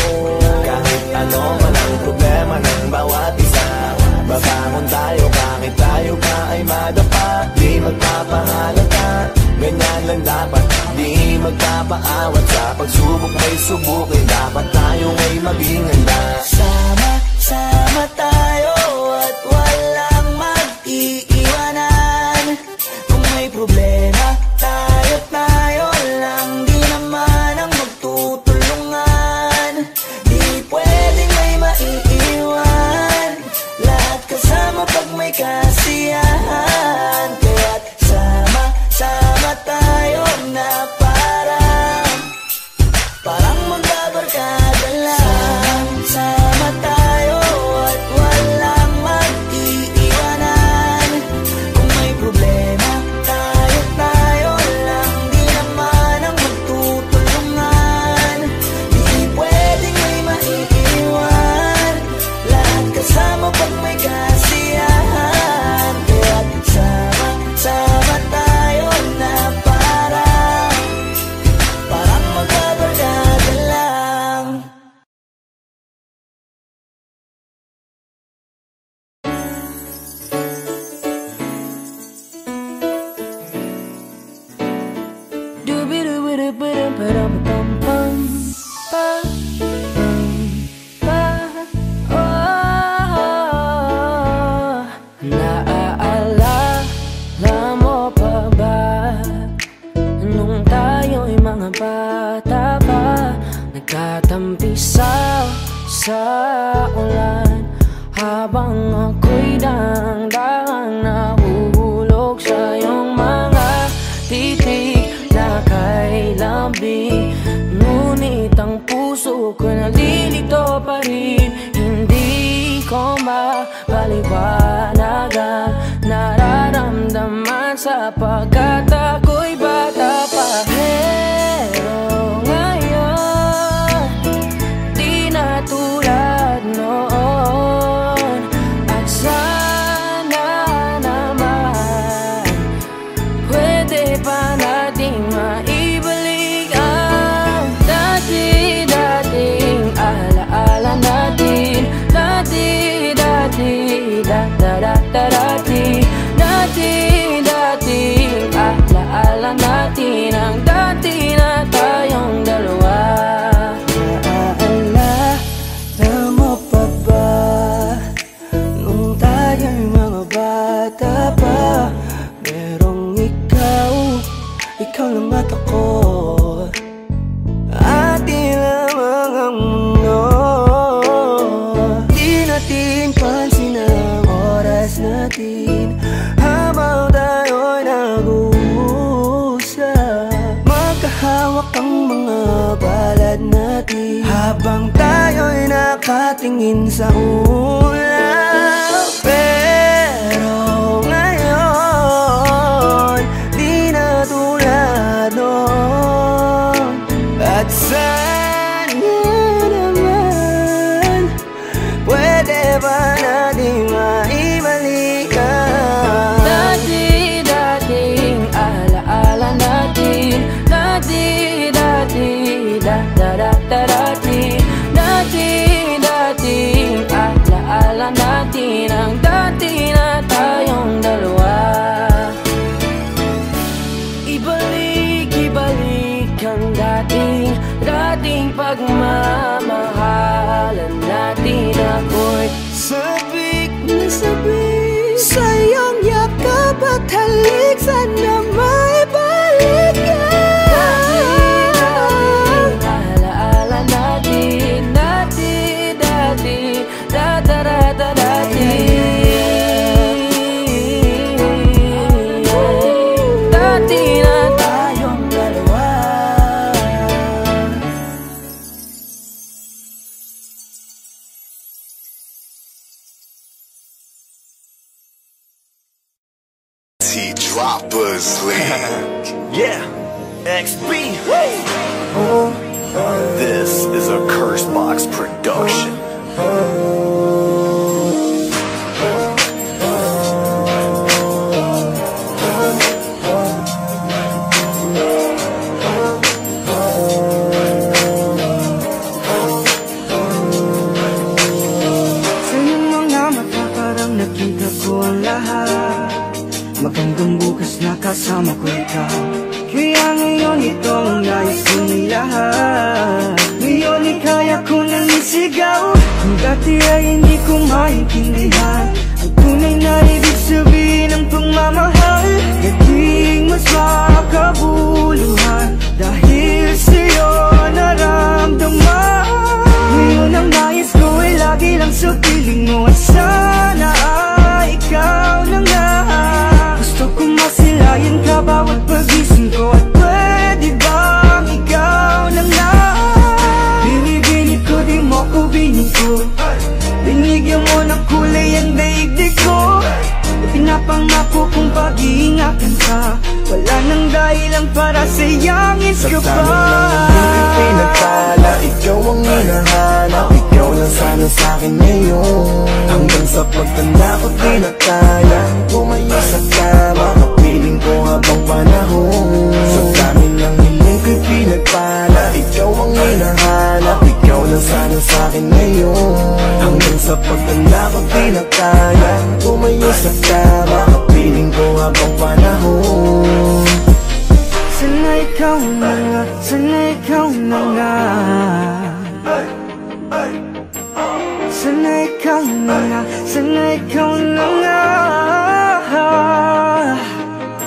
Kahit ano man ang problema ng bawat isa, babangon tayo kahit tayo pa ay madapa. Di magpapahalata, ganyan lang dapat. Di magpapaawat, sa pagsubok may subukin. Dapat tayo ay maging handa. Sama tayo at walang mag-iiwanan. Kung may problema, tayo lang, di naman ang magtutulungan. Di pwedeng may maiiwan, lahat kasama pag may kasiyahan. Kaya't sama tayo na parang magbabarkada lang. Sama tayo at walang mag-iiwanan. Kung may problema, tayo lang, di naman ang magtutulungan. Di pwedeng may maiiwan, lahat kasama pag may kasiyahan. Kaya't sama tayo na parang magbabarkada lang. Naaalala mo pa ba nung tayo'y mga bata pa, nagkatampisaw sa ulan, habang ako'y daang-daang nahuhulog sa iyong mga titig na kay lambing. Ngunit ang puso ko nalilito pa rin, hindi ko mapaliwanagan nararamdaman sapagkat ako'y bata pa. Pero ngayon, di na tulad noon, at sana naman pwede pa nating maibalik ang dati-dating alaala natin. Dati-dating alaala natin, ang dati na tayong dalawa. Naaalala mo pa ba nung tayo'y mga bata pa, merong ikaw lang at ako, atin lamang ang mundo. Di natin pansin ang oras natin habang tayo'y nag-uusap. Magkahawak ang mga palad natin habang tayo'y nakatingin sa ulap. Pero ngayon, di na tulad noon, pagmamahalan natin ako'y sabik na sabik sa iyong yakap at halik. Sana may balik ka. Alaala natin, dati, dati, dadarada dati. Dati na tayong dalawa. T-Droppers League. Yeah, XB. This is a Curse Box production. Sa iyong mga mata parang nakita ko ang lahat. Magandang bukas na kasama ko ikaw. Kaya ngayon ito ang nais kong lahat. Ngayon ikaya ko nang isigaw. Kung dati ay hindi ko maintindihan ang tunay na ibig sabihin ng pagmamahal. Naging mas makabuluhan dahil sa'yo naramdaman. Ngayon ang nais ko ay lagi lang sa piling mo. At sana ay ikaw na nga. Gusto ko masilayan ka bawat pagising ko. At pwede bang ikaw na nga? Binibini ko, di mo ko biniko. Binigyan mo ng kulay ang daigdig ko. Pinapangako kong pag-iingatan ka. Wala nang dahilan para sayangin ka pa. Sa tabi pinagtala, ikaw ang hinahanap. Ikaw lang sana sa'kin ngayon. Hanggang sa pagtanda ko di na kaya tumayo sa kama. Kapiling ko habang panahon. Sa dami ng hiling ko'y pinagpala, ikaw ang hinahanap. Ikaw lang sana sa'kin ngayon. Hanggang sa pagtanda ko di na kaya tumayo sa kama. Kapiling ko habang panahon. Sana ikaw na nga, sana ikaw na nga. Sana ikaw na nga, sana ikaw na nga.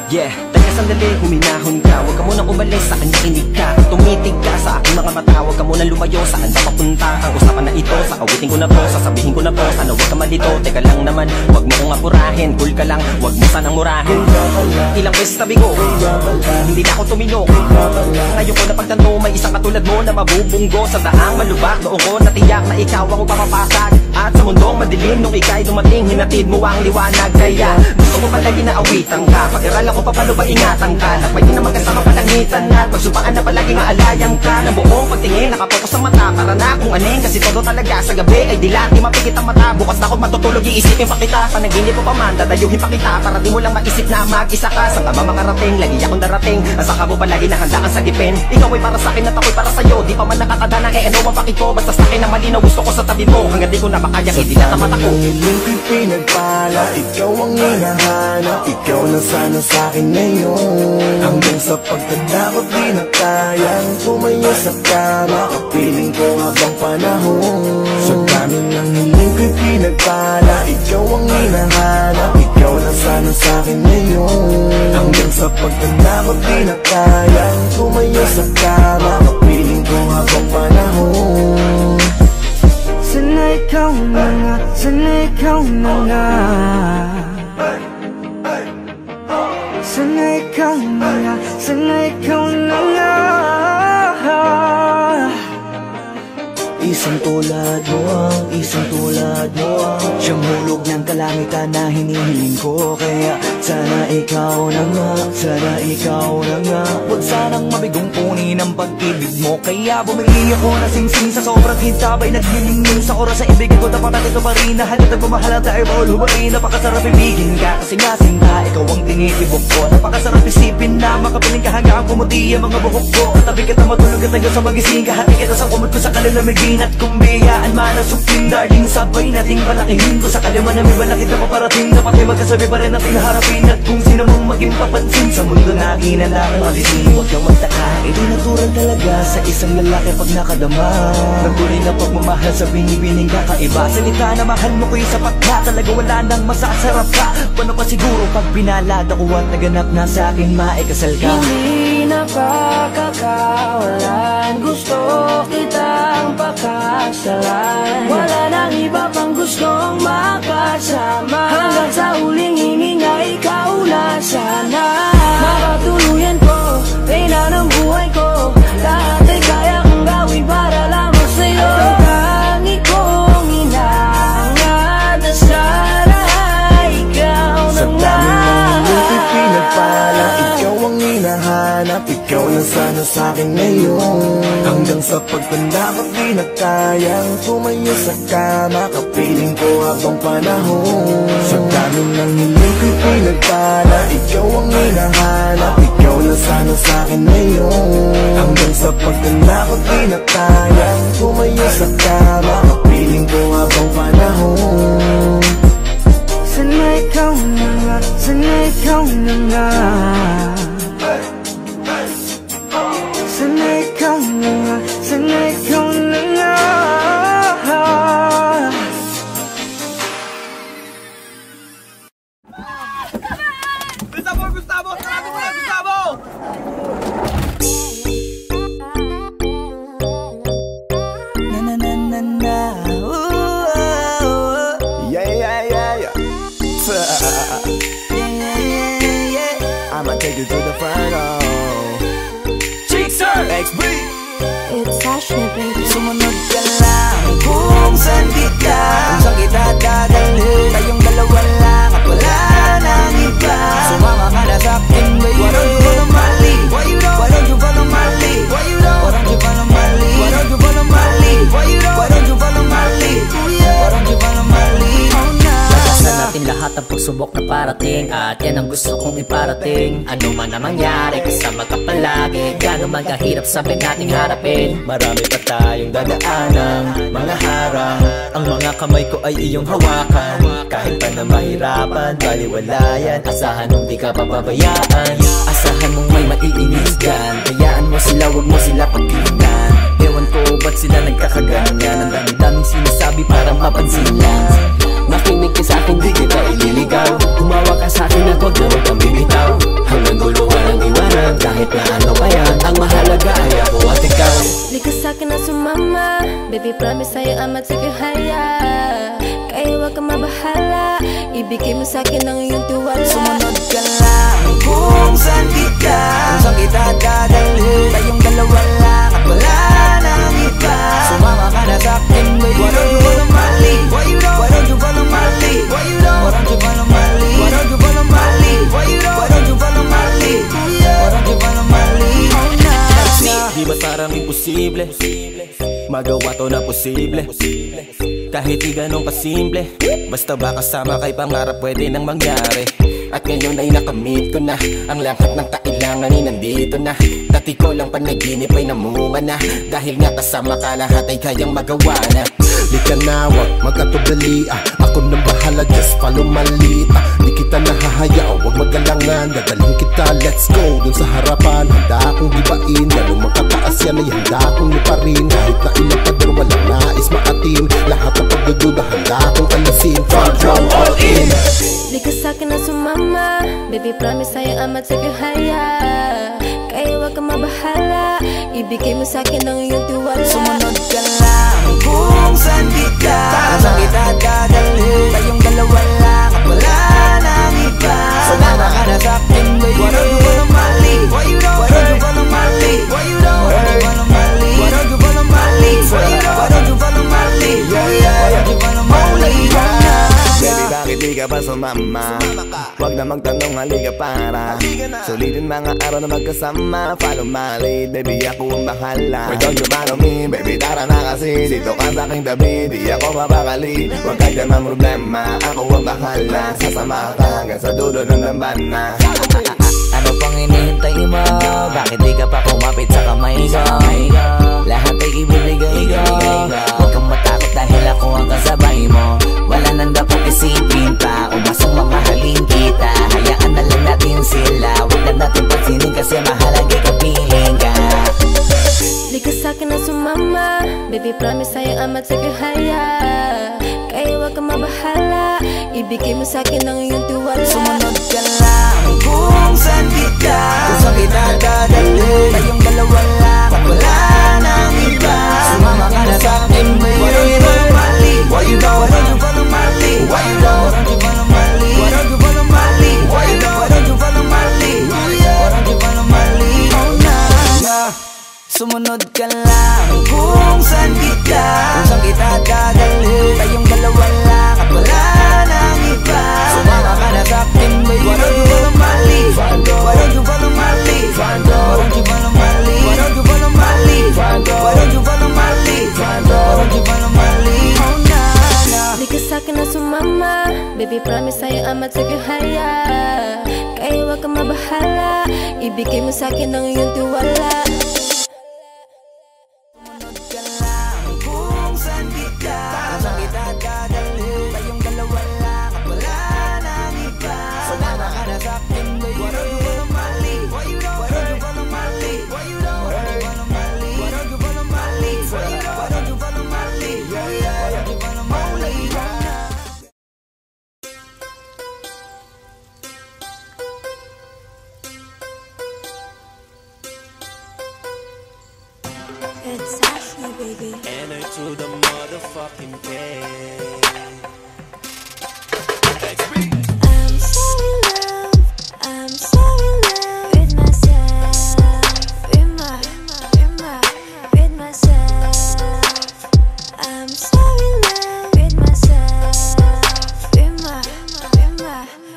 Yeah, teka sandali, huminahon ka. Huwag ka munang umalis, sa kanya kinig ka. Tumitig ka sa aking mga mata. Huwag ka munang lumayo, saan ba papunta? Ang usapan na ito, sa awitin ko na to, sasabihin ko na to. Sana huwag ka malito, teka lang naman. Huwag mo kong apurahin, cool ka lang. Huwag mo sanang murahin. Ilang beses sabi ko, hindi na ako tuminok. Ngayon ko na pagtanto, may isang katulad mo na mabubunggo. Sa daang malubak, noong ko natiyak na ikaw ang upapapasag. At sa mundong madilim, nung ika'y dumating, hinatid mo ang liwanag. Kaya gusto ko palagi na awitan ka. Pag-aralan ko pa paano ba ingatan ka. Lakbay din na magkasama palangitan na pagsupaan na palagi maalayang ka. Ng buong pagtingin, nakapokus sa mata. Para na kung aning, kasi todo talaga sa gabi ay dilat, di mapikit ang mata. Bukas na ako matutulog, iisipin pa kita. Panaginip mo pa man, dadayuhin pa kita. Para di mo lang maisip na mag-isa ka. Saan ka ba makarating, lagi akong darating. Asa ka mo palagi na handa kang sagipin. Ikaw ay para sa'kin at ako'y para sa'yo. Di pa man nakatadana, ano ang pakit ko. Basta sa'kin na malinaw, gusto ko sa tabi mo. Hanggang di ko na makaya, hindi na tapat ako. Hiling ko'y pinagpala, ikaw ang hinahanap. Ikaw na sana sa'kin ngayon. Hanggang sa pagtanda ko di na kayang tumayo sa kama. Kapiling ko habang panahon. Sa dami ng hiling ko'y pinagpala, ikaw ang hinahanap. Ikaw na sana sa'kin ngayon. Hanggang sa pagtanda ko di na kayang tumayo sa kama. Kapiling ko habang panahon. Sana ikaw na nga, sana ikaw na nga. Sana ikaw na nga, sana ikaw na nga. Isang tulad mo ang isang tulad mo ang siyang hulog ng kalangitan na hinihiling ko. Kaya sana ikaw na nga, sana ikaw na nga. Huwag sanang mabigong punin ang pag-ibig mo. Kaya bumili ako na sing-sing sa sobrang hintabay. Naglilingning sa oras sa ibigin ko. Dapat natin ito pa rin na halit at pamahalang tayo bawal humarin. Napakasarap ibigin ka kasi nga sinta, ikaw ang tinitibok ko. Napakasarap isipin na makapiling ka hanggang pumuti ang mga buhok ko. Katabi kita matulog at hanggang sa magising ka. Hati kita sa kumot ko sa kalalamigin. At kung biyaan man ang supling, darling, sabay nating palakihin ko sa kalima na may balakid na paparating. Dapat ay magkasabi pa rin natin harapin. sabihin at kung sino mong maging papansin sa mundo na kinalangan alisin. Huwag kang magtaka, ito'y natural talaga sa isang lalaki pag nakadama. Nagtuloy na pagmamahal sa binibining kakaiba. Salita na mahal mo ko'y sapat na, talaga wala nang masasarap ka. Paano pa siguro pag pinalad ako at naganap na sa akin maikasal ka? Hindi na pagkakawalan, gusto kitang pakasalan. Wala nang iba pang gustong makasama, hanggang sa huling hininga ikaw na sana. Makatuluyan ko, pena ng buhay ko, lahat ay kaya kong gawin para lamang sa'yo. Tangi kong inaangat na sana ikaw nang pinagpala, ikaw ang hinahanap, ikaw na sana sa'kin ngayon. Hanggang sa pagtanda ko't di na kayang tumayo sa kama, kapiling ko habang panahon. Sa dami ng hiling ko'y pinagpala, ikaw ang hinahanap, ikaw na sana sa'kin ngayon. Hanggang sa pagtanda ko't di na kayang tumayo sa kama, kapiling ko habang panahon. Sana ikaw na nga, sana ikaw na nga, sana ikaw na nga, sana ikaw na nga. Gustavo! Sarado mo na, Gustavo! I'ma take you to the front, XB. It's Ashley, baby. Sumunod ka lang kung saan kita, kung saan kita dadalhin. Tayong dalawa lang at wala nang iba. Sumama ka na sa'kin, baby. Why don't you follow my lead? Why don't you follow my lead? Why don't you follow my lead? Why don't you follow my lead? Why don't you follow my lead? Why don't you follow my lead? Lagasan natin lahat ang pagsubok na parating, at yan ang gusto kong iparating. Ano man ang mangyari, kasama ka palagi. Gano'n man kahirap sabi nating harapin. Marami pa tayong dadaanan, mga harang. Ang mga kamay ko ay iyong hawakan. Kahit pa na mahirapan, baliwalayan. Asahan mong di ka pababayaan. Asahan mong may maiinis dyan. Hayaan mo sila, wag mo sila pagkilingan. Ewan ko ba't sila nagkakaganyan. Ang dami-daming sinasabi para mapansin lang. Makinig ka sa'kin, di kita ililigaw. Humawa ka sa'kin at huwag na huwag kang bibitaw. Hanggang dulo ka lang iwanan, kahit na ano pa yan. Ang mahalaga ay ako at ikaw. Di ka sa'kin na sumama, baby promise sa'yo I'ma take you higher. Kaya huwag kang mabahala, ibigay mo sa'kin ang iyong tiwala. Sumunod ka lang kung saan kita, kung saan kita dadalhin. Tayong dalawa lang at wala nang iba. Sumama ka na sa'kin, baby. Why don't you follow my lead? Why don't you follow my lead? Why don't you follow my lead? Why don't you follow my lead? Why don't you follow my lead? Why don't you follow my lead? Di ba parang imposible magawa to na posible? Kahit di ganun kasimple, basta ba kasama kay pangarap pwede nang mangyari. At ngayon ay nakamit ko na ang lahat ng kailangan ay nandito na. Dati ko lang panaginip ay namunga na, dahil nga kasama ka lahat ay kayang magawa na. Di ka na wag magkatubali, ako nang bahala, just follow my lead. Di kita nahahaya, wag magalangan, dadalhin kita, let's go dun sa harapan. Handa akong gibain, lalo magkataas yan ay handa akong liparin. Kahit na ilang pader walang nais maatim, lahat ng pagdududa handa akong alisin. Front row all in. Di ka sa'kin na sumama, baby promise sa'yo I'ma take you higher. Kaya huwag kang mabahala, ibigay mo sa'kin ang iyong tiwala. Sumunod ka lang kung saan kita, kung saan kita dadalhin. Tayong dalawa lang at wala nang iba. Sumama ka na sa'kin, baby. Why don't you follow my lead? Why don't you follow my lead? Why don't you follow my lead? Why don't you follow my lead? Why don't you follow my lead? Why don't you follow my lead? Baby, bakit di ka pa sumama? Huwag na magtanong, halika para sulitin mga araw na magkasama. Follow my lead, baby, ako ang bahala. Why don't you follow me, baby, tara na kasi. Dito ka sa aking tabi, di ako mabakali. Huwag ka dyan ang problema, ako ang bahala. Sasama ka hanggang sa dulo ng dambana. Ano pang hinihintay mo? Bakit di ka pa kumapit sa kamay ko? Lahat ay ibibigay ko. Huwag kang matakot dahil ako ang kasabay mo. Wala nang dapat isipin pa, umasang mamahalin kita. Hayaan Baby, promise sa'yo I'ma take you higher. Kaya wag ka mabahala, ibigay mo sa'kin ang iyong tiwala. Sumunod ka lang kung saan kita, kung saan kita dadalhin. Tayong dalawa lang at wala nang iba. Sumama ka na sa'kin, baby. Why don't you follow my lead? Why you don't follow my lead? Why you don't follow my lead? Why don't you follow my lead? Why you don't follow my lead? Why don't you follow my lead? Oh na, sumunod ka lang kung saan kita, kung saan kita dadalhin. Tayong dalawa lang at wala nang iba. Sumama ka na sa'kin, baby. Why don't you follow my lead? Why don't you follow my lead? Why don't you follow my lead? Why don't you follow my lead? Why don't you follow my lead? Why don't you follow my lead? Oh na, di ka sa'kin na sumama, baby, promise sa'yo I'ma take you higher. Kaya wag ka mabahala, ibigay mo sa'kin ang iyong tiwala. It's Ashley, baby. Enter to the motherfucking game. I'm so in love. I'm so in love with myself. With myself. I'm so in love with myself.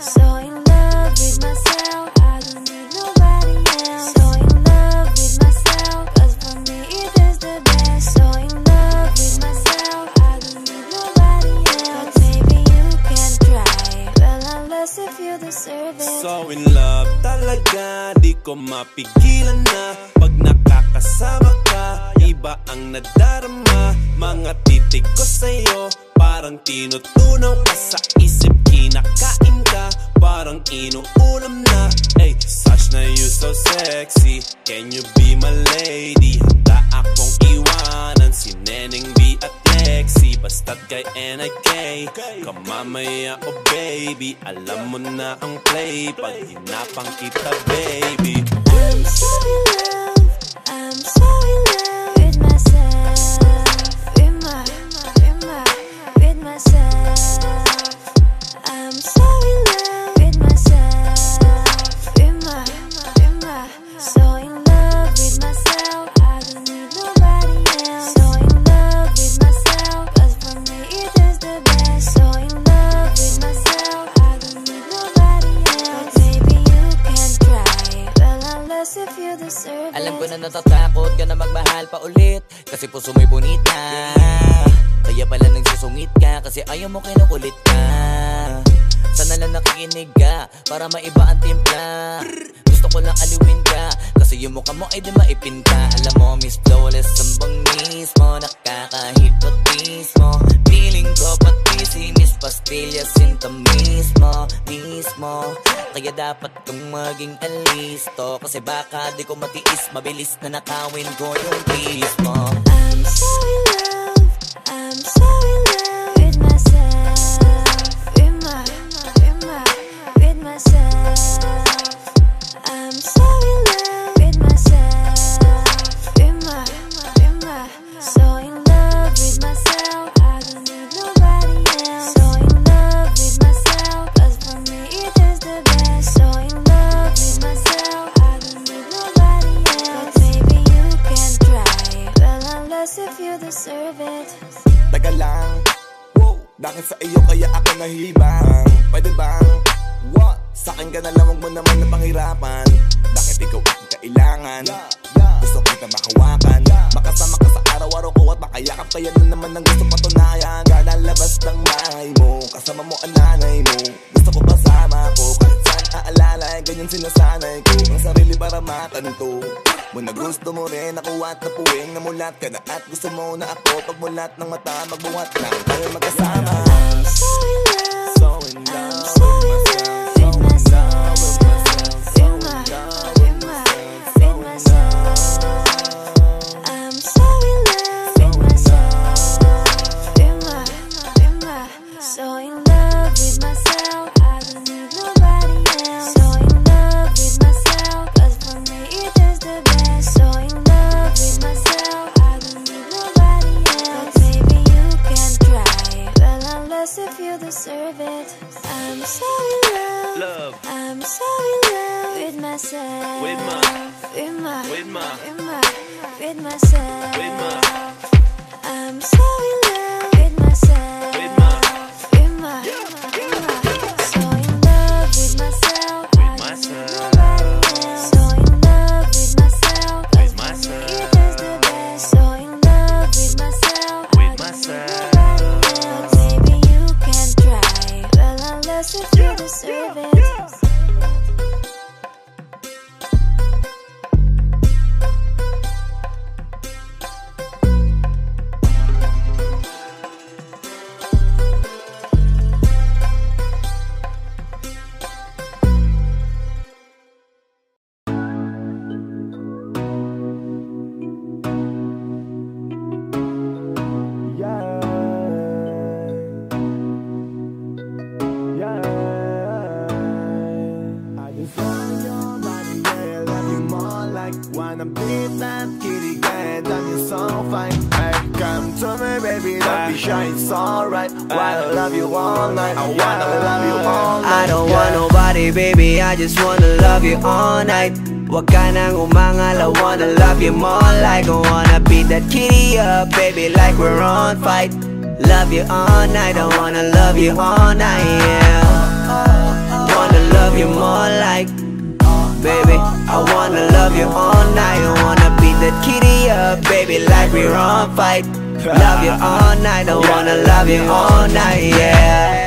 So in love with myself. I don't need nobody else. So in love with myself. 'Cause for me it is the best. So in love with myself. I don't need nobody else. But maybe you can try. Well, unless if you deserve it. So in love talaga, di ko mapigilan na. Pag nakakasama ka, iba ang nadarama. Mga titig ko sa'yo, parang tinutunaw ka sa isip. Kinakain ka, parang inuulam na. Ay, such na you so sexy. Can you be my lady? Handa akong iwanan si Neneng B at Lexi. Basta't kay NIK, kamamaya oh baby. Alam mo na ang play pag hinapang kita baby. I'm so in love. I'm so in love with myself. With myself. I'm so in love with myself. So in love with myself. I don't need nobody else. So in love with myself. 'Cause for me it is the best. So in love with myself. I don't need nobody else. But maybe you can try. Well, unless if you deserve it. alam ko na natatakot ka na magmahal pa ulit, kasi puso mo'y bonita. Kaya pala nagsusungit ka, kasi ayaw mo kinukulit ka. Sana lang nakikinig ka, para maiba ang timpla. Gusto ko lang aliwin ka, kasi yung mukha mo ay di maipinta. Alam mo, Miss Flawless, ang bangis mo, nakaka-hypnotize mo. Feeling ko pati si Miss Pastillas sinta mismo. Kaya dapat kang maging alisto, kasi baka di ko matiis, mabilis na nakawin ko yung peace mo. I'm so in love. I'm so in love with myself. With myself. I'm so in love with myself. So in love with myself. I don't need nobody else. So in love with myself. 'Cause for me it is the best. So in love with myself. I don't need nobody else. But maybe you can try. Well, unless if you deserve it. Taga lang, wow, dahil sa iyo kaya ako nahibang. Pwede bang, what? Sa'kin ka na lang, huwag mo naman na panghirapan. Bakit ikaw ang kailangan? Gusto kita makawakan, makasama ka sa araw-araw ko at makayakap. Kaya na naman ang gusto patunayan. Kalalabas ng bahay mo, kasama mo ang nanay mo. Gusto ko kasama ko, kahit saan aalala, ganyan sinasanay ko ang sarili para matanto mo na gusto mo rin ako at napuwing namulat ka na. At gusto mo na ako pagmulat ng mata, magbuhat lang tayo magkasama. I'm so in love. So in love. I'm so in love with myself. With myself. I'm so in love with myself. deserve it. I'm so in love. I'm so in love with myself. With myself. I'm so in love with myself. So in love with myself. So in love with myself. 'Cause for me it is the best. So in love with myself. But baby you can try. Well unless if you deserve it. Wanna be that kitty guy, that you're so fine. Hey, come to me, baby, don't be shy, it's alright. Wanna love you all night, I wanna love you all night. I don't want nobody, baby, I just wanna love you all night. Wag ka nang umangal, I wanna love you more like I wanna beat that kitty up, baby, like we're on fight. Love you all night, I wanna love you all night, yeah. Wanna love you more like, baby, I wanna love you all night. I wanna beat that kitty up, baby, like we're on fight. Love you all night, I wanna love you all night, yeah.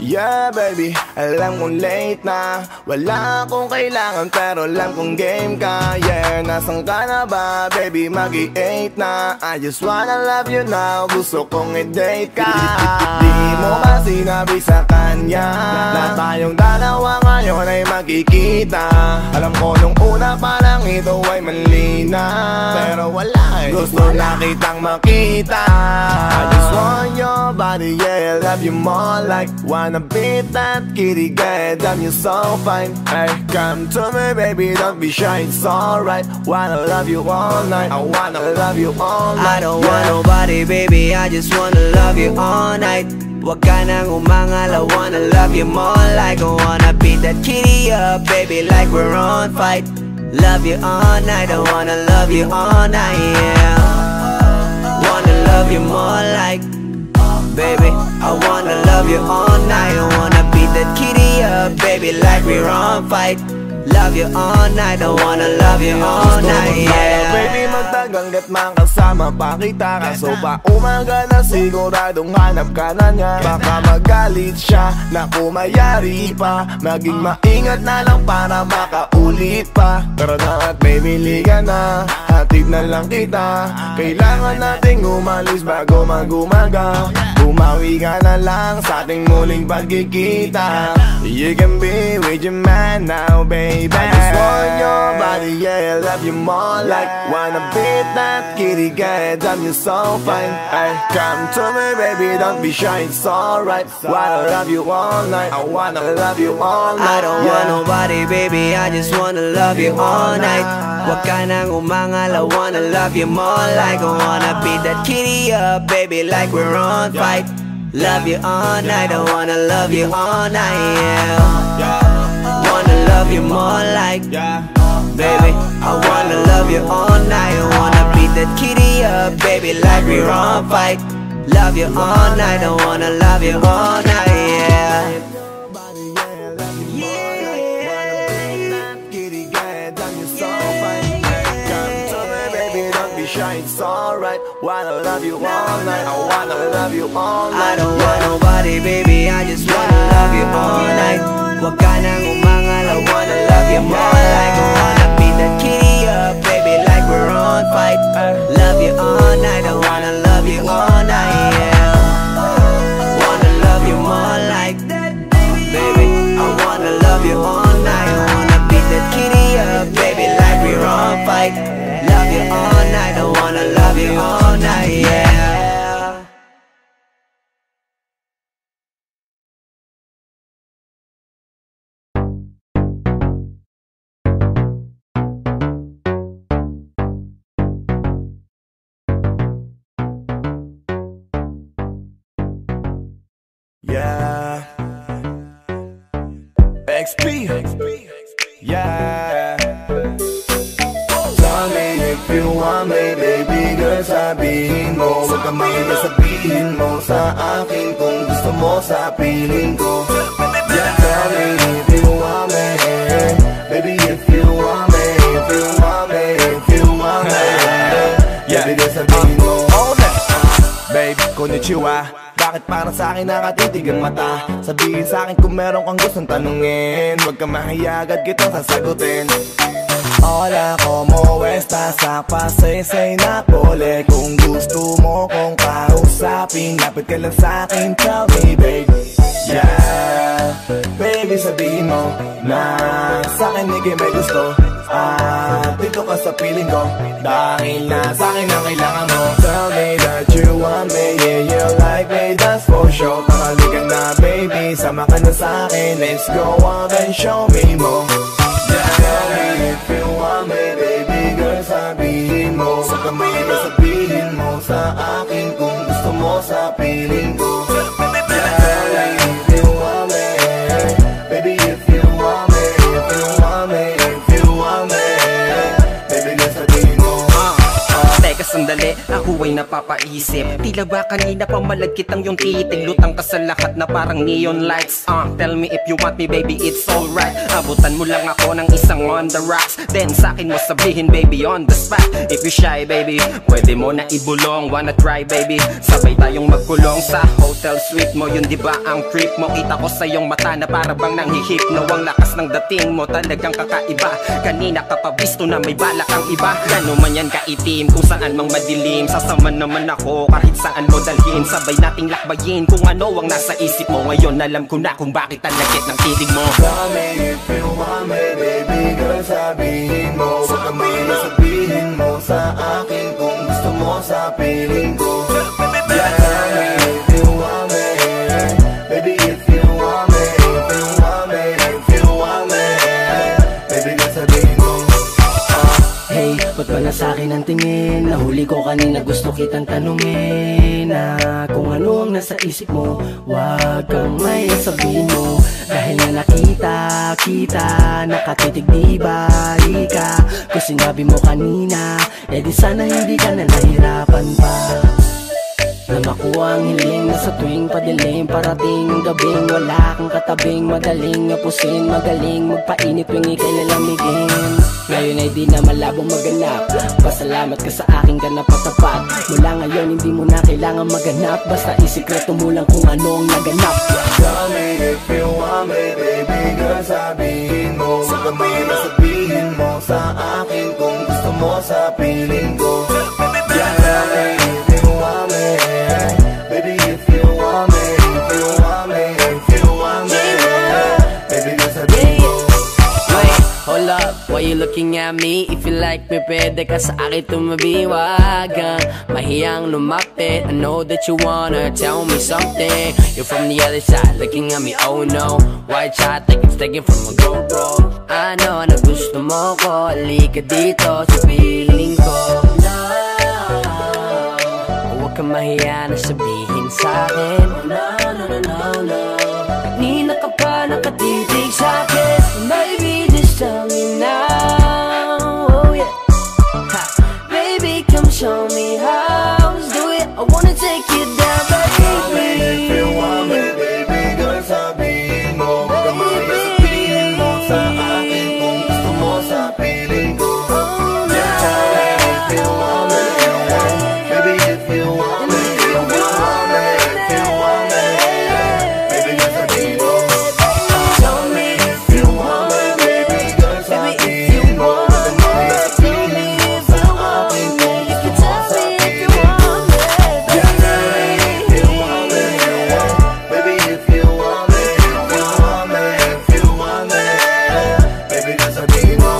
Yeah, baby, alam kong late na. Wala akong kailangan pero alam kong game ka. Yeah, nasan ka na ba, baby, mag-i-8 na. I just wanna love you now, gusto kong i-date ka. Di mo ba sinabi sa kanya na tayong dalawa ngayon ay magkikita? Alam ko nung una pa lang ito ay mali na, pero wala eh, gusto na kitang makita. I just want your body, yeah, love you more like. Wanna beat that kitty guy, damn you so fine. Hey, come to me, baby, don't be shy, it's alright. Wanna love you all night, I wanna love you all night. I don't want nobody, baby, I just wanna love you all night. Wag ka nang umangal, I wanna love you more like I wanna beat that kitty up, baby, like we're on fight. Love you all night, I wanna love you all night, yeah. Wanna love you more like, baby, I wanna love you all night. I wanna beat that kitty up, baby, like we're on fight. Love you all night, I wanna love you all night, yeah. Baby, magtaganggat makasama pa kita. Kaso pa umaga na siguradong hanap ka na niya. Baka magalit siya na kumayari pa. Maging maingat na lang para makaulit pa. Pero na at baby, liga na, hatid na lang kita. Kailangan nating umalis bago mag-umaga. Bumawi ka na lang sa ating muling pagkikita. You can be with your man now, baby. I just want your body, yeah, love you more like. Wanna beat that kitty guy, damn you so fine. Ay, come to me, baby, don't be shy, it's alright. Wanna love you all night, I wanna love you all night. I don't want nobody, baby, I just wanna love you all night. Wag ka nang umangal, I wanna love you more like I wanna beat that kitty up, baby, like we're on fight. Love you all night, I wanna love you all night, yeah. Wanna love you more like, baby, I wanna love you all night. I wanna beat that kitty up, baby, like we're on fight. Love you all night, I wanna love you all night, yeah. It's alright, wanna love you all night. I wanna love you all night. I don't want nobody, baby, I just wanna love you all night. Wag ka nang umangal, I wanna love you more like I wanna beat that kitty up, baby, like we're on fight. Love you all night, I wanna love you all night, yeah. Wanna love you more like, baby, I wanna love you all night. I wanna beat that kitty up, baby, like we're on fight. Love you all night, I wanna love you all night, yeah. mo. Huwag ka mahiya, sabihin mo sa akin kung gusto mo sa piling ko. Yeah, tell me if you want me, baby, if you want me, if you want me, if you want me. Yeah, baby, sabihin mo. Babe, konnichiwa. Bakit parang sa'kin nakatitig ang mata? Sabihin sa'kin kung meron kang gustong tanungin. Huwag ka mahiya, agad kitang sasagutin. Hola, como estás? Say na pole. Kung gusto mo kong kausapin, lapit ka lang sa'kin, tell me babe. Yeah, baby sabihin mo na sa'kin hindi may gusto. Dito ka sa piling ko, dahil na sa'kin ang kailangan mo. Tell me that you want me, yeah, you like me, that's for sure. Pakalikan na baby, sama ka na sa'kin. Let's go on and show me more. Yeah, tell me if you want me, baby girl, sabihin mo. Huwag ka mahiya, sabihin mo sa akin kung gusto mo sa piling ko. Yeah, tell me if you want me, baby, if you want me, if you want me, if you want me, baby girl, sabihin mo. Teka sandali, ako ay napapaisip. Tila ba kanina pa malagkit ang yung titig. Lutang ka sa lahat na parang neon lights. Tell me if you want me baby, it's alright. Abutan mo lang ako ng isang on the rocks. Then sa'kin mo sabihin baby on the spot. If you shy baby, pwede mo na ibulong. Wanna try baby, sabay tayong magkulong sa hotel suite mo. Yun diba ang trip mo? Kita ko sa iyong mata na para bang nanghihipno. Ang lakas ng dating mo talagang kakaiba. Kanina ka pa visto na may balak ang iba. Gano man yan kaitim, kung saan mang madilim. Sasama naman ako kahit saan mo dalhin. Sabay nating lakbayin kung ano ang nasa isip mo. Ngayon alam ko na kung bakit ang lagit ng titig mo. Tell me if you want me, baby girl, sabihin mo. Huwag ka mahiya, sabihin mo sa akin kung gusto mo sa piling ko. Yeah, tell me if you want me, baby, if you want me, if you want me, if you want me, baby girl, sabihin mo. Hey, ba't ba na sa'kin ang tingin? Nahuli ko kanina, gusto kitang tanungin kung ano ang nasa isip mo. Huwag kang may sabihin mo. Dahil na nakita, nakatitig di ba ka? Kung sinabi mo kanina, di sana hindi ka na nahirapan pa. Na makuha ang hiling na sa tuwing padilim, parating ang gabing wala kang katabing, madaling apusin, magaling magpainit tuwing ika'y lalamigin. Ngayon ay di na malabong maganap, pasalamat ka sa aking ganap at tapat. Mula ngayon hindi mo na kailangan maganap, basta isikreto mo lang kung ano ang naganap. Tell me if you want me, baby girl, sabihin mo. Huwag ka mahiya, sabihin mo sa akin kung gusto mo sa piling ko. Yeah, tell me if you want me, baby, if you want me, if you want me, if you want me, baby girl, sabihin mo. Hold up, why you looking at me? If you like me, pwede ka sa akin tumabi. Wag kang mahiyang lumapit. I know that you wanna tell me something. You're from the other side, looking at me, oh no. White shot like it's taken from a GoPro. I know na gusto mo ko, halika dito sa piling ko. No, huwag kang mahiya na sabihin sa'kin. No, no, no, no, no. Kanina ka pa nakatitig sa'kin. Baby, just tell me now, oh yeah. Ha. Baby, come show me how to do it. I wanna take you down, baby. If you want me, baby girl, sabihin mo. Huwag ka mahiya, sabihin mo sa akin kung gusto mo sa piling ko. Yeah, tell me if you want me, baby, if you want me, if you want me, if you want me, baby girl, sabihin mo. Tell me if you want me, baby girl, sabihin mo. Huwag ka mahiya, sabihin mo sa akin kung gusto mo sa piling ko. Yeah, tell me if you want me, baby, if you want me, if you want me, if you want me, baby girl, sabihin mo.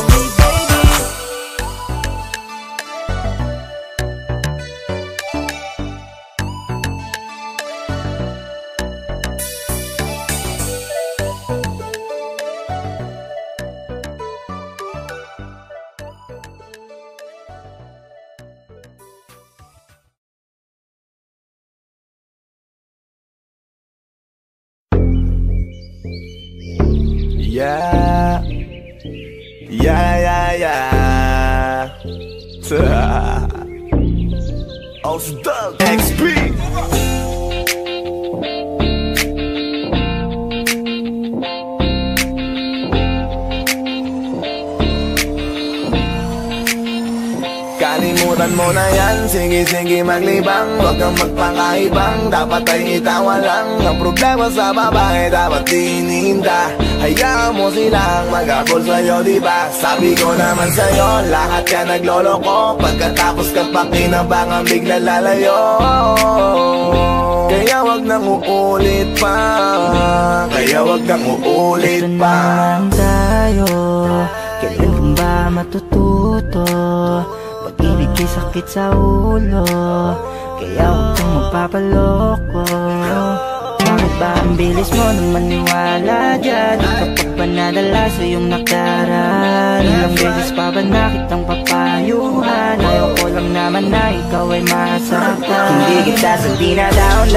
Yeah, yeah, yeah, yeah. Oh Boss Doug XP. Kalimutan mo na yan, sige maglibang. Huwag kang magpakaibang, dapat ay itawa lang. Ang problema sa babae, dapat tininda. Hayaan mo silang mag-abol sa'yo, diba? Sabi ko naman sa'yo, lahat ka nagloloko. Pagkatapos ka pa kinabangan, bigla lalayo. Kaya wag nang uulit pa, kaya wag nang uulit ito pa. naman tayo, kailan ba matututo? Pag-ibig ay sakit sa ulo, kaya huwag kang magpapaloko. Bakit ba ang bilis mo nang maniwala dyan? Kapag pa nadala sa iyong nakaraan, ilang beses pa ba na kitang papayuhan? Ayaw ko lang naman na ikaw ay masaktan. Hindi kita sabi na down,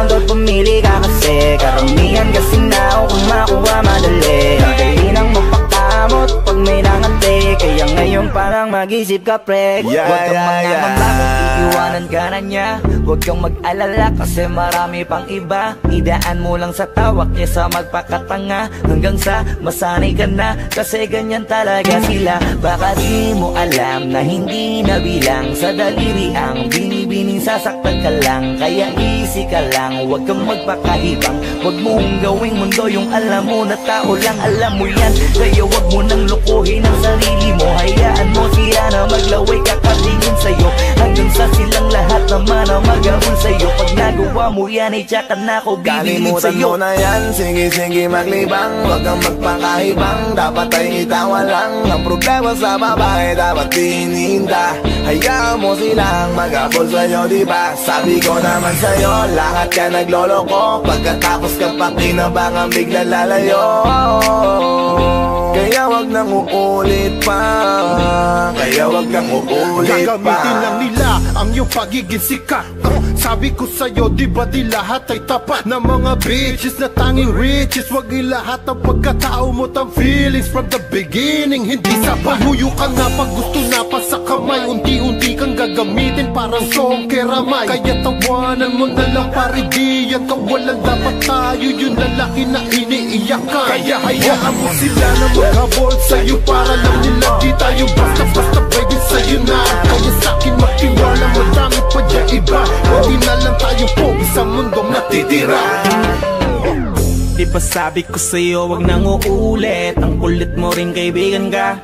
doon pumili ka kasi karamihan kasi na kung makuha madali. Ang dali nang mapakamot pag may nangante, kaya ngayon parang mag-isip ka pre. Huwag kang mangamang bakit iiwanan ka na niya. Huwag kang mag-alala kasi marami pang iba. Idaan mo lang sa tawak niya sa magpakatanga, hanggang sa masanay ka na, kasi ganyan talaga sila. Baka di mo alam na hindi nabilang sa daliri ang binibining sasaktan ka lang. Kaya easy ka lang, huwag kang magpakaibang. Huwag mong gawing mundo yung alam mo na tao lang alam mo yan. Kaya huwag mo nang lukuhin ang sarili mo. Hayaan mo sila na maglaway kakatingin sa'yo, hanggang sa silang lahat naman ang mag-abol sa'yo. Pag nagawa mo yan ay tsaka na ako bibilin Kalimutan sa'yo. mo na yan, sige maglibang. Huwag kang magpakaibang, dapat ay itawa lang. Ang problema sa babae, dapat tininda. Hayaan mo silang mag-abol sa'yo, diba? Sabi ko naman sa'yo, lahat ka nagloloko. Pagkatapos ka pa kinabangan, bigla lalayo. Kaya wag nang uulit pa, kaya wag nang uulit pa. Gagamitin lang nila ang iyong pagiging sikat. Sabi ko sa'yo, di ba di lahat ay tapat na mga bitches na tanging riches? Wag ilahat ang pagkatao mo tang feelings from the beginning. Hindi sapat, huyo ka na pag gusto na pa sa kamay. Unti-unti kang gagamitin parang song keramay. Kaya tawanan mo na lang pare, di yan kawalan. Dapat tayo yung lalaki na iniiyakan. Kaya hayaan mo sila na maghabol sa'yo, para lang nila di tayo basta-basta pwede sa'yo na. Kaya sa'kin magtiwala, madami pa dyan iba. Hindi na lang tayo pogi sa mundong natitira. Di ba sabi ko sa'yo wag nang uulit? Ang kulit mo rin kaibigan ka.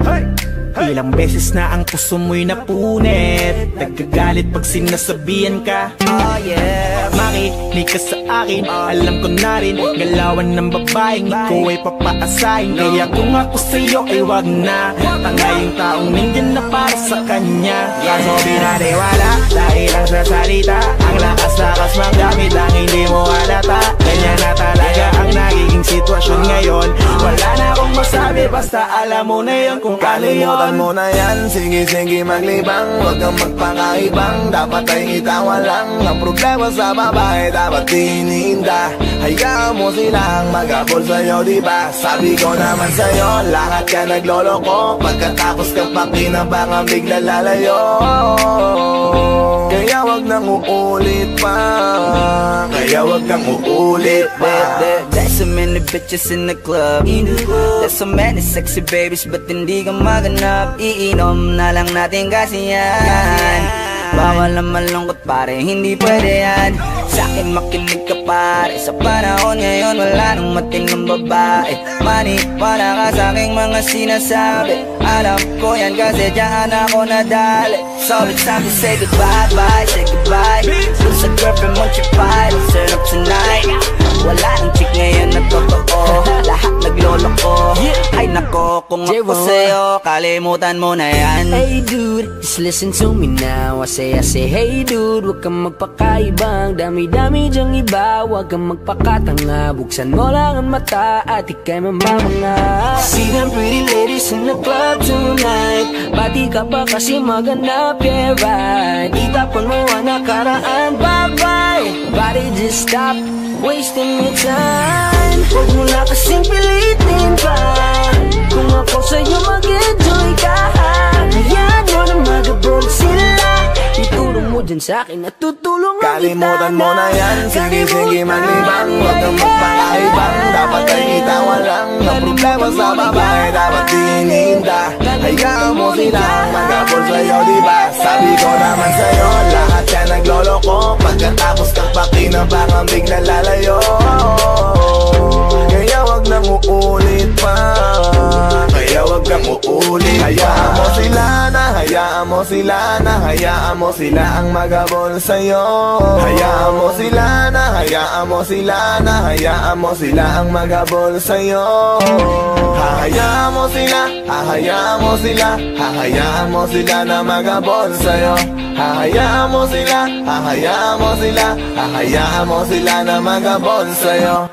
Ilang beses na ang puso mo'y napunit, nagkagalit pag sinasabihan ka. Oh yeah, makinig ka sa akin, alam ko na rin galawan ng babaeng ikaw ay papaasahin. Kaya kung ako sa'yo ay wag na, tanga yung taong nandyan na para sa kanya. Kaso binaniwala dahil lang sa salita, ang lakas-lakas mang gamit lang hindi mo halata. Ganyan na talaga ang nagiging sitwasyon ngayon. Wala na akong masabi, basta alam mo na yun kung paano yun. Kalimutan mo na yan, sige maglibang. Huwag kang magpakaibang, dapat ay itawa lang. Ang problema sa babae, dapat tininda. Hayaan mo silang mag-abol sa'yo, diba? Sabi ko naman sa'yo, lahat ka nagloloko. Pagkatapos ka pa kinabangan, bigla lalayo. Kaya wag nang uulit pa, kaya wag nang uulit pa. There's so many bitches in the club. There's so many sexy babies, but hindi ka maganap. Iinom na lang natin kasi yan. Bawal na malungkot pare, hindi pwede yan. Sa'kin makinig ka pare, sa panahon ngayon wala nang matinong babae. Maniwala ka sa'king mga sinasabi, alam ko yan kasi diyan ako nadali. So it's time to say goodbye, bye, say goodbye. Dun sa girlfriend mo tsipay, let's turn up tonight. Wala nang chick ngayon na totoo, lahat nagloloko. Ay nako, kung ako sa'yo, kalimutan mo na yan. Hey dude, just listen to me now. I say hey dude, huwag kang magpakaibang. Dami-dami dyang iba, huwag kang magpakatanga. Buksan mo lang ang mata at ikay mamamanga. See them pretty ladies in the club tonight. Pati ka pa kasi maganap, yeah right. Itapon mo ang nakaraan, bye-bye. Body just stop wasting your time. Huwag mo na kasing pilitin pa. Kung ako sa'yo mag-enjoy ka, hayaan mo na mag-abol sila. Ituro mo mo dyan sa'kin at tutulungan kita. Kalimutan mo na yan, sige maglibang. Huwag kang magpakaibang, dapat kay kita walang na problema sa babae, dapat dininda. Hayaan mo silang magabol sa'yo, diba? Sabi ko naman sa'yo, lahat yan nagloloko. Pagkatapos kang pakinabangan, bigla lalayo. Kaya wag nang uulit pa, kaya wag kang uulit. Hayaan mo sila na, hayaan mo sila na, hayaan mo sila ang magabol sa'yo. Hayaan mo sila na, hayaan mo sila na, hayaan mo sila ang magabol sa'yo. Hahayaan mo sila, hahayaan mo sila, hahayaan mo sila na magabol sa'yo. Hahayaan mo sila, hahayaan mo sila, hahayaan mo sila na magabol sa'yo.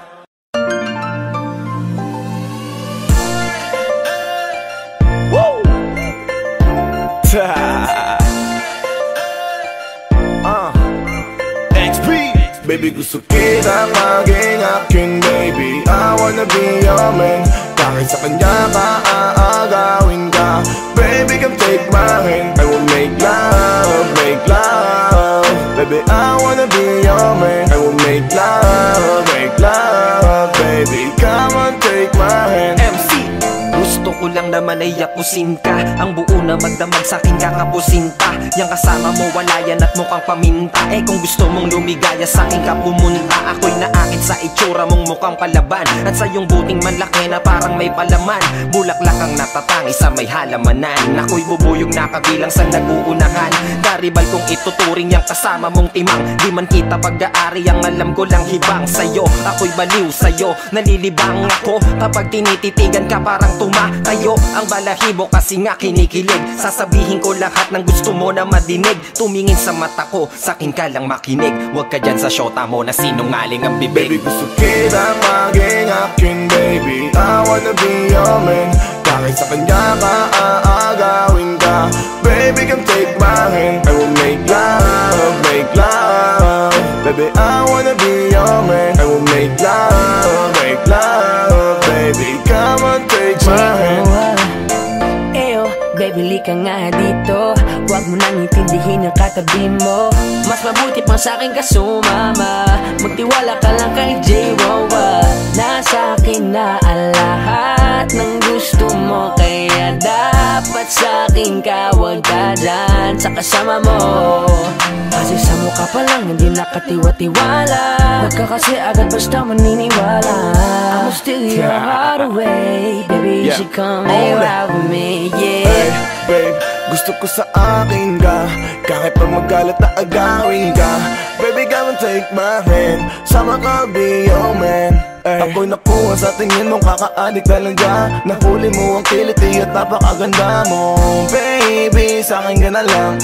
XP Baby, gusto kita maging akin, baby. I wanna be your man. Kahit sa kanya ka aagawin ka, baby, come take my hand. I will make love, make love. Baby, I wanna be your man. I will make love, baby. Come on, take my hand. MC Gusto ko lang naman ay yapusin ka. Ang buo na magdamag sa'kin kakapusin pa. Yang kasama mo wala yan at mukhang paminta. Eh kung gusto mong lumigaya sa'kin ka pumunta. Ako'y naakit sa itsura mong mukhang palaban. At sa iyong buting manlaki na parang may palaman. Bulaklak ang natatangi sa may halamanan. Ako'y bubuyog na kabilang sa naguunahan. Garibal kung ituturing yang kasama mong timang. Di man kita pag-aari ang alam ko lang hibang sa'yo. Ako'y baliw sa'yo, nalilibang ako. Kapag tinititigan ka parang tumatayo ang balahibo kasi nga kinikilig. Sasabihin ko lahat ng gusto mo na madinig. Tumingin sa mata ko, sa'kin ka lang makinig. Huwag ka dyan sa syota mo na sinungaling ang bibig. Baby, gusto kita maging akin, baby. I wanna be your man. Kahit sa kanya ka aagawin ka, baby, come take my hand. I will make love, make love. Baby, I wanna be your man. I will make love, baby. Come on, take my hand. Eyo, baby, lika nga dito. Huwag mo nang intindihin ang katabi mo. Mas mabuti pang sa'kin ka sumama. Magtiwala ka lang kay J-Wawa. Nasa akin na ang lahat ng gusto mo. Kaya dapat sa'kin ka, huwag ka dyan sa kasama mo. Kasi sa mukha pa lang hindi nakatiwa-tiwala. Huwag ka kasi agad basta maniniwala. I'ma steal your heart away. Baby, you should come and ride with me, yeah. Hey, babe, gusto ko sa akin ka. Kahit pag magalit na agawin ka, baby, come and take my hand. Sama ka, be your man. Ako'y nakuha sa tingin mong kakaadik talaga. Nahuli mo ang kiliti at napakaganda mo. Baby, sa'kin ka na lang.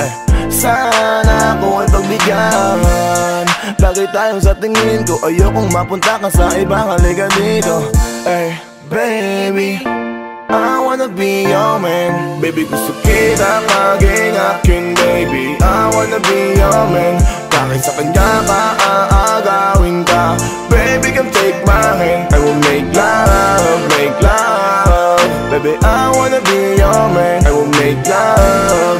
Sana ako ay pagbigyan. Lagi tayo sa tingin ko, ayokong mapunta ka sa ibang halika dito. Baby, I wanna be your man. Baby, gusto kita maging akin, baby. I wanna be your man. Kahit sa kanya ka aagawin ka, baby, come take my hand. I will make love, baby, I wanna be your man. I will make love,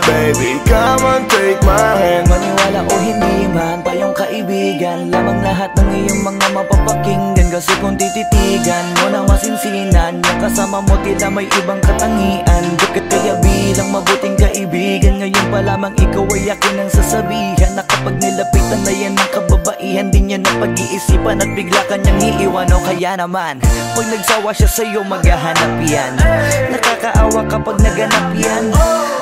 baby, come on, take my hand. Maniwala o hindi man, tayong kaibigan. Lamang lahat ng iyong mga mapapakinggan. Kasi kung tititigan mo na masinsinan, yung kasama mo tila may ibang katangian. Bakit kaya bilang mabuting kaibigan, ngayon pa lamang ikaw ay akin ang sasabihan. Na kapag nilapitan na yan ng kababaihan, di niya na pag-iisipan at bigla kanyang iiwan. O kaya naman, pag nagsawa siya sa'yo maghahanap yan. Nakakaawa kapag naganap yan.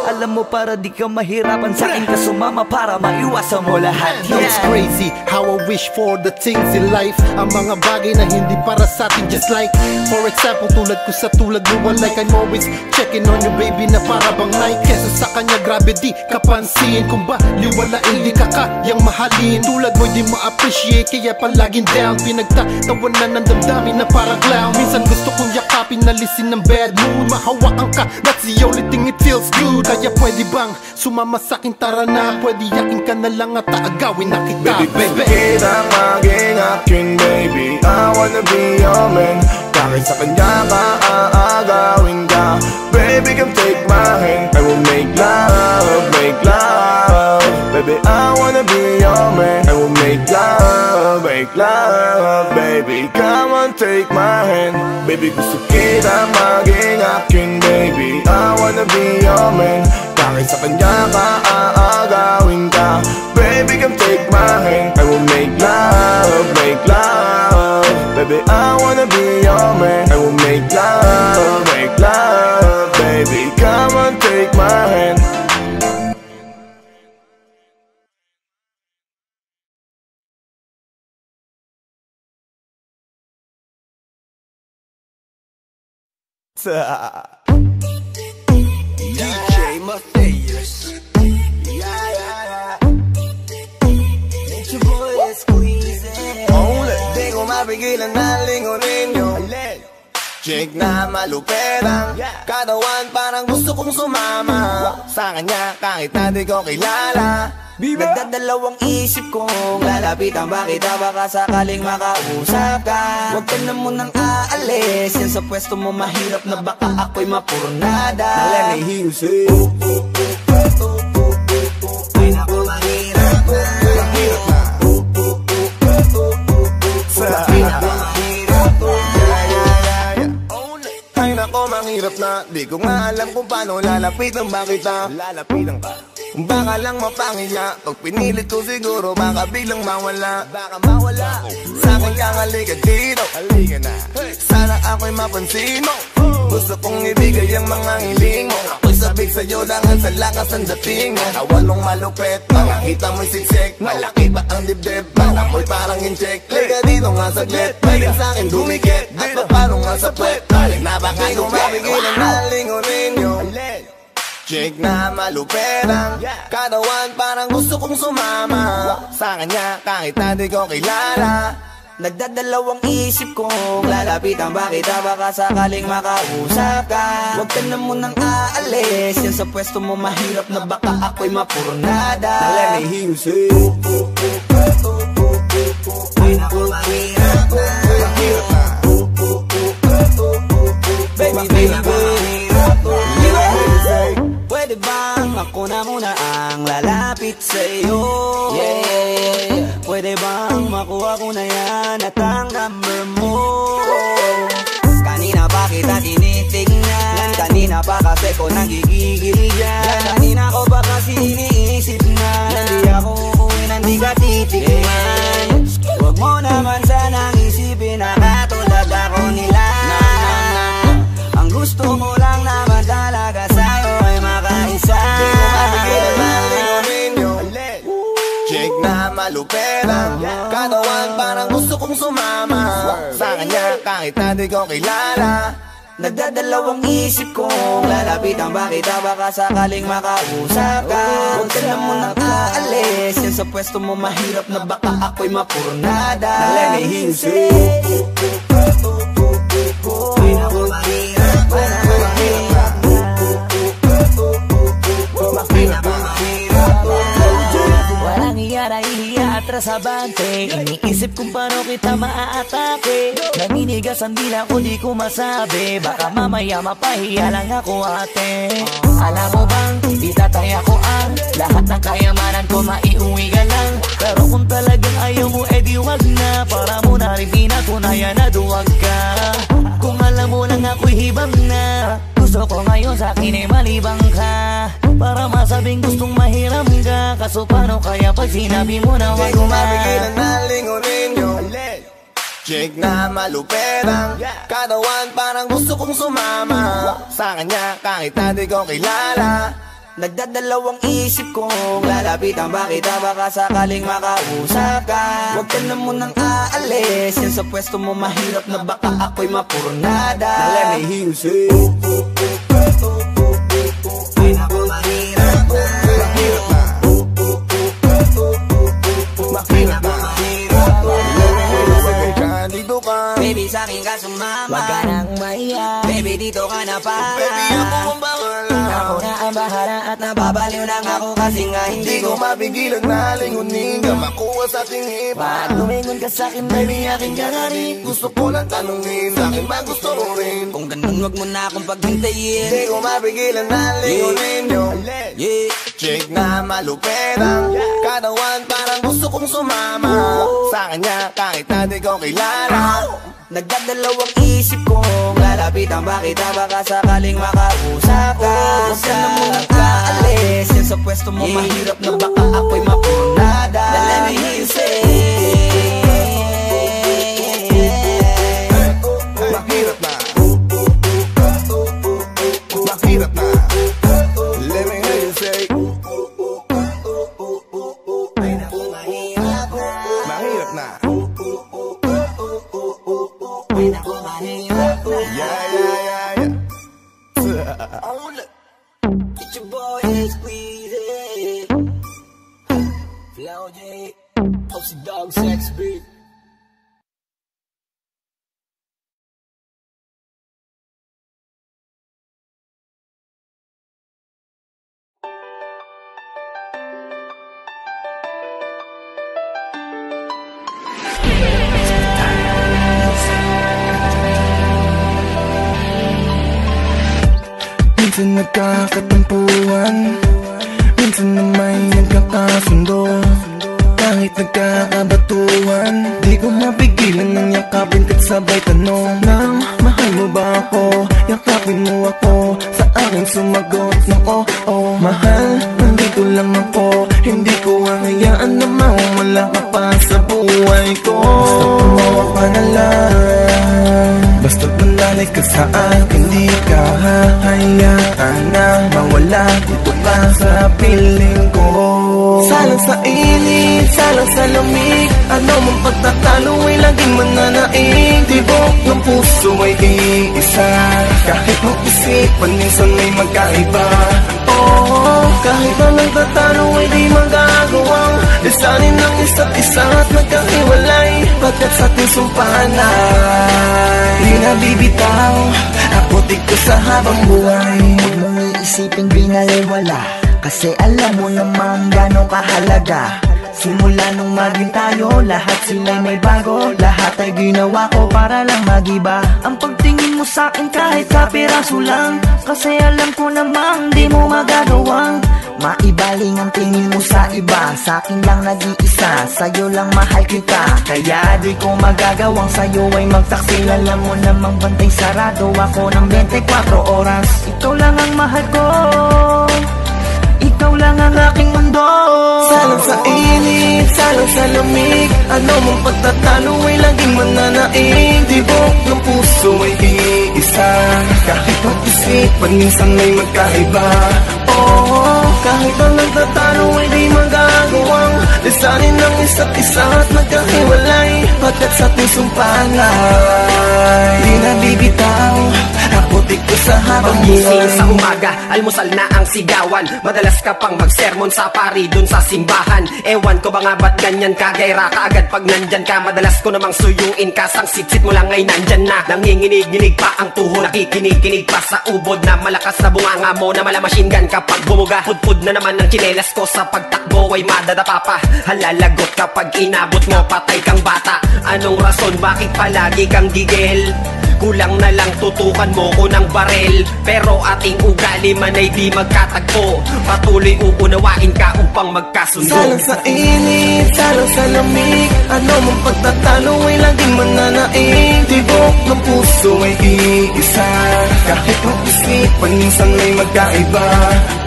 Alam mo para di ka mahirapan, sa'kin ka sumama para maiwasan mo lahat yan. It's crazy how I wish for the things in life. Ang mga bagay na hindi para sa atin, just like for example, tulad ko sa tulad mo, like I'm always checking on you, baby, na para bang night. Kesa sa kanya grabe di kapansin. Kung ba liwalain di ka kayang mahalin. Tulad mo di ma-appreciate, kaya palaging down. Pinagtatawanan ng damdamin na parang clown. Minsan gusto kong yakapin, nalisin ng bad mood. Mahawakan ka, that's the only thing it feels good. Kaya pwede bang sumama sa'kin, tara na. Pwede yakin ka na lang at aagawin na kita, baby. Gusto kita maging akin, baby. I wanna be your man. Bakit sa kanya ka aagawin ka? Baby, come take my hand, I will make love, make love. Baby, I wanna be your man, I will make love, make love. Baby, come on, take my hand. Baby, gusto kita maging akin, baby. I wanna be your man. Bakit sa kanya ka aagawin ka? Baby, come take my hand, I will make love, make love. Baby, I wanna be your man, I will make love, make love. Baby, come on, take my hand. DJ Matthias. It's your boy Squeezy. Di ko mapigilan na lingunin yung chick na malupetang katawan, parang gusto kong sumama sa kanya kahit na di ko kilala. Nagdadalawang isip kong lalapitan ba kita, baka sakaling makausap ka. Huwag ka na munang aalis, yan sa pwesto mo mahirap na baka ako'y mapurnada. Let me hear you say ay naku mahirap na, mahirap na. Ay nako, mahirap na. Di ko nga alam kung paano lalapitan ba kita. Lalapitan ba? Baka lang mapangiya. Pag pinilit ko siguro baka biglang mawala. Baka mawala. Sa akin kang halika dito. Halika na. Sana ako'y mapansin mo. Gusto kong ibigay ang mga hiling mo. Ako'y sabik sa'yo dahil sa lakas ng dating mo. Kawan mong malupet, makakita mo'y siksik. Malaki ba ang dibdib? Para mo'y parang incheck. Liga dito nga saglit, pwedeng sa'kin dumikit. At paano nga sa puwet? Na baka kumabigilan na lingunin yung chick na malupetang katawan, parang gusto kong sumama sa kanya kahit na di ko kilala. Nagdadalawang isip kong lalapitan ba kita, baka sakaling makausap ka. Huwag ka na munang aalis, yan sa pwesto mo mahirap na baka ako'y mapurnada. Let me hear you say ay naku mahirap na, mahirap na. Baby, baby, pwede bang ako na muna ang lalapit sa'yo? Yeah, pwede bang makuha ko na yan at ang number mo? Kanina pa kita tinitignan, kanina pa kasi ko nagigigil yan. Kanina ko pa kasi iniisip na hindi ako uuwi, hindi ka titignan. Huwag mo naman sanang isipin na katulad ako nila. Ang gusto mo lang naman talaga sa'yo ay makaisa. Di ko mapigilan na lingunin yung chick na malupetang katawan, parang gusto kong sumama sa kanya kahit na di ko kilala. Nagdadalawang isip kong lalapitan ba kita, baka sakaling makausap ka. Huwag ka na munang aalis, yan sa pwesto mo mahirap na baka ako'y mapurnada. Let me hear you say ay naku mahirap, ay naku mahirap na, ay naku mahirap na. Walang iya na ihiya atras sa bante. Iniisip kung paano kita maaatake. Naninigas ang dila ko, di ko masabi. Baka mamaya mapahiya lang ako ate. Alam mo bang, itataya ko ang lahat ng kayamanan ko, maiuwi ka lang. Pero kung talagang ayaw mo, edi wag na. Para mo na rin pinatunayan na duwag ka. Kung alam mo lang ako'y hibang na, gusto ko ngayon sa akin ay malibang ka. Para masabing gustong mahiram ka. Kaso paano kaya pag sinabi mo na wag di ko na? mapigilan na lingunin yung chick na malupetang katawan, parang gusto kong sumama sa kanya kahit na di ko kilala. Nagdadalawang isip kong lalapitan ba kita, baka sakaling makausap ka. Huwag ka na munang aalis, yan sa pwesto mo mahirap na baka ako'y mapurnada. Let me hear you say ay naku mahirap na, mahirap na. Ay naku mahirap na. dito ka, baby sa'kin ka sumama. Wag ka nang maiya, baby dito ka na para. baby ako ang bahala. Ako na ang bahala at nababaliw lang ako kasi nga hindi ko mapigilan na lingunin ka makuha sa ating hipa. Ba't lumingon ka sa'kin, baby, aking gagarin? Gusto ko lang tanungin, sa'kin ba gusto mo rin? Kung ganun wag mo na akong paghintayin. Di ko mapigilan na lingunin yung chick na malupit ang katawan, parang gusto kong sumama sa kanya kahit na di ko kilala. Nagdadalawang isip kong lalapitan ba kita, baka sakaling makausap ka. Huwag ka na muna kaalis, yan sa pwesto mo mahirap na baka ako'y mapunada. Let me hear you say mahirap na, mahirap na. Let me hear you say mahirap na. Get your boy squeeze Flow J, Posey Dog Sex Beat. Minsan nagkakatampuan, minsan na may nagkakasundo. Kahit nagkakabatuan, di ko mapigilan ng yakapin kahit sabay tanong ng mahal mo ba ako? Yakapin mo ako, sa akin sumagot ng oo. Mahal, nandito lang ako, hindi ko hahayaan na mawala ka pa sa buhay ko. Basta tumawa ka na lang, basta manalay ka sa akin, di ka hahayaan na mawala dito ka sa piling ko. Salang sa init, salang sa lamig, ano mong pagtatalo ay laging mananaig. Tibok ng puso ay iisa, kahit mag-isipan minsan may magkaiba. Oh, kahit na nagtatalo ay di magagawang lisanin ng isa't isa at nagkahiwalay. Pagkat sa ating sumpahan ay di nabibitaw, ako ko sa habang buhay. Huwag mong iisipin binaliwala, kasi alam mo naman gano'ng kahalaga. Simula nung maging tayo, lahat sila'y may bago. Lahat ay ginawa ko para lang magiba. Ang pagtingin mo sa'kin kahit kapiraso lang, kasi alam ko namang di mo magagawang maibaling ang tingin mo sa iba. Sa'kin lang nag-iisa, sa'yo lang mahal kita. Kaya di ko magagawang sa'yo ay magtaksil. Alam mo namang bantay sarado ako ng 24 oras. Ikaw lang ang mahal ko, ikaw lang ang aking mundo. Salang sa init, salang sa lamig, ano mong pagtatalo ay laging mananaig. Tibok ng puso ay iisa, kahit mag-isipan minsan may magkaiba. Oh, kahit ang nagtatalo ay di magagawang lisanin ng isa't isa at magkahiwalay. Pagkat sa ating sumpahan ay di nabibitaw, ako ko sa habang buhay. Sa umaga, almusal na ang sigawan, madalas ka pang magsermon sa pari dun sa simbahan. Ewan ko ba nga ba't ganyan ka, gaira ka agad pag nandyan ka. Madalas ko namang suyuin ka, sang sit-sit mo lang ay nandyan na. Nanginginig-ginig pa ang tuhod, nakikinig-kinig pa sa ubod na malakas na bunganga mo na machine gun kapag bumuga. Pudpud na naman ang tsinelas ko sa pagtakbo ay madadapa pa. Halalagot kapag inabot mo, patay kang bata. Anong rason, bakit palagi kang gigil? Kulang na lang tutukan mo ko ng barel, pero ating ugali man ay di magkatagpo. Patuloy uunawain ka upang magkasundo. Salang sa init, salang sa lamig, ano mong pagtatalo ay laging mananaig. Tibok ng puso ay iisa, kahit mag-isipan minsan may magkaiba.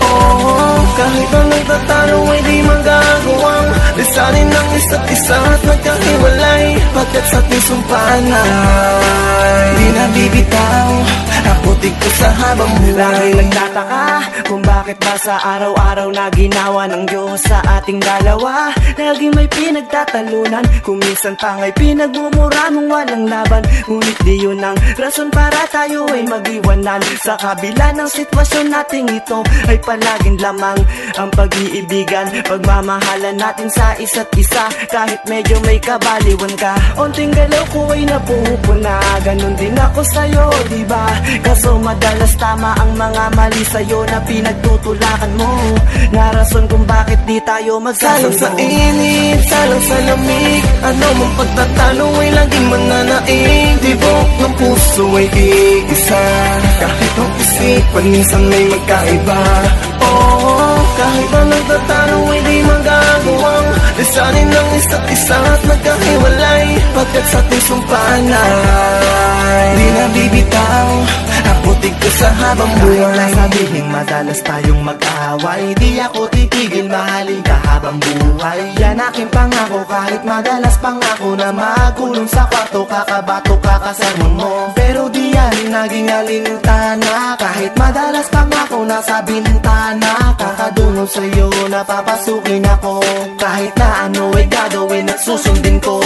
Oh, kahit ang nagtatalo ay di magagawang lisanin ng isa't isa at magkahiwalay. Pagkat sa ating sumpahan ay di nabibitaw, ako ko sa habang buhay. Lagi nagtataka kung bakit ba sa araw-araw na ginawa ng Diyos sa ating dalawa. Lagi may pinagtatalunan, kung minsan pa nga'y pinagmumura nung walang laban. Ngunit di yun ang rason para tayo ay mag-iwanan. Sa kabila ng sitwasyon nating ito ay palaging lamang ang pag-iibigan, pagmamahalan natin sa isa't isa. Kahit medyo may kabaliwan ka, onting galaw ko ay napupuna. Ganon din din ako sa'yo, diba? Kaso madalas tama ang mga mali sa'yo na pinagtutulakan mo, na rason kung bakit di tayo magkasundo. Salang sa init, salang sa lamig, ano mong pagtatalo ay laging mananaig. Tibok ng puso ay iisa, kahit ang isipan minsan may magkaiba. Oh, kahit na nagtatalo ay di magagawang lisanin ng isa't isa at magkahiwalay, pagkat sa ating sumpaan ay di nabibitaw ang putik ko sa habang buhay. Sa bibig madalas tayong mag-away, di ako titigil mahalin ka habang buhay. Yan aking pangako, kahit madalas pangako na magkulong sa kwarto, kakabato kakasermon mo, pero di yan naging alintana. Kahit madalas pangako nasa bintana, kakadunong sa'yo napapasukin ako. Kahit na ano ay gagawin at susundin ko,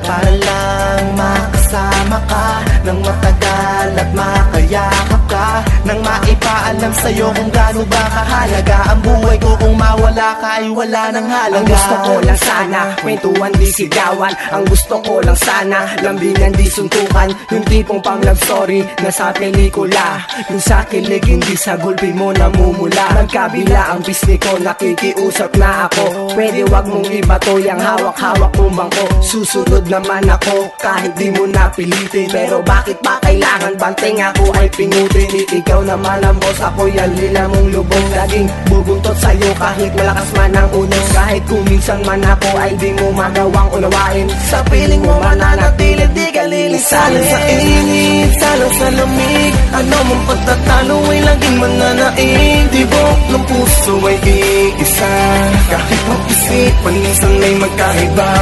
para lang makasama ka nang matagal at makayakap ka, nang maipaalam sa'yo kung gaano ba kahalaga ang buhay ko. Kung mawala ka ay wala nang halaga. Ang gusto ko lang sana kwentuhan di sigawan, ang gusto ko lang sana lambingan di suntukan. Yung tipong pang love story na sa pelikula, yung sa kilig hindi sa gulpi mo namumula. Magkabila ang pisngi ko, nakikiusap na ako, pwede wag mong ibato yung hawak-hawak mong bangko. Susunod naman ako kahit di mo napilitin, pero bakit pa kailangan banteng ako ay pingutin? Ikaw naman ang boss, ako yan lila mong lubong. Laging bubuntot sa'yo kahit malakas man ang unos, kahit kuminsan man ako ay di mo magawang unawain. Sa piling mo mananatili di ka lilisanin. Salang sa init, salang sa lamig, ano mong pagtatalo ay laging mananaig. Tibok ng puso ay iisa, kahit ang isipan minsan may magkaiba.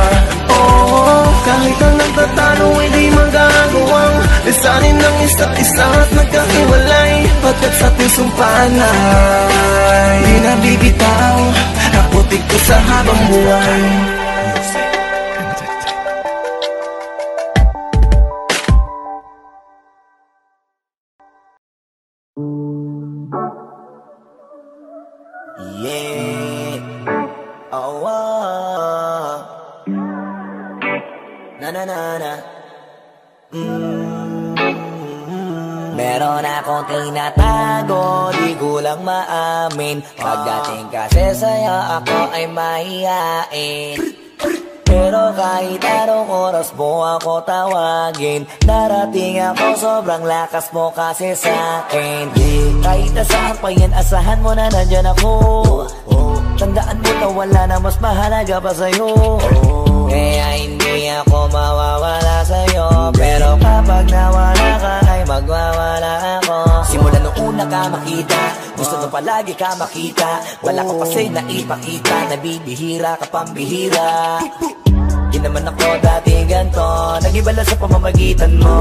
Oh, kahit ang nagtatalo ay di magagawang lisanin ng isa't isa at nagkahiwalay, pagkat sa ating sumpaan ay di nabibitaw ang putik ko sa habang buhay. Yeah. Oh, oh. Na na na na. Meron akong tinatago, di ko lang maamin. Pagdating kasi sa'yo ako ay mahihain, pero kahit anong oras mo ako tawagin, darating ako, sobrang lakas mo kasi sa'kin. Kahit nasaan pa yan, asahan mo na nandyan ako. Tandaan mo na wala na mas mahalaga pa sa'yo. Kaya hindi ako mawawala sa'yo, pero kapag nawala ka ay magwawala ako. Simula nung una ka makita, gusto nung palagi ka makita. Wala ko kasi naipakita, nabibihira ka pambihira. Di naman ako dati ganto, nag-iba sa pamamagitan mo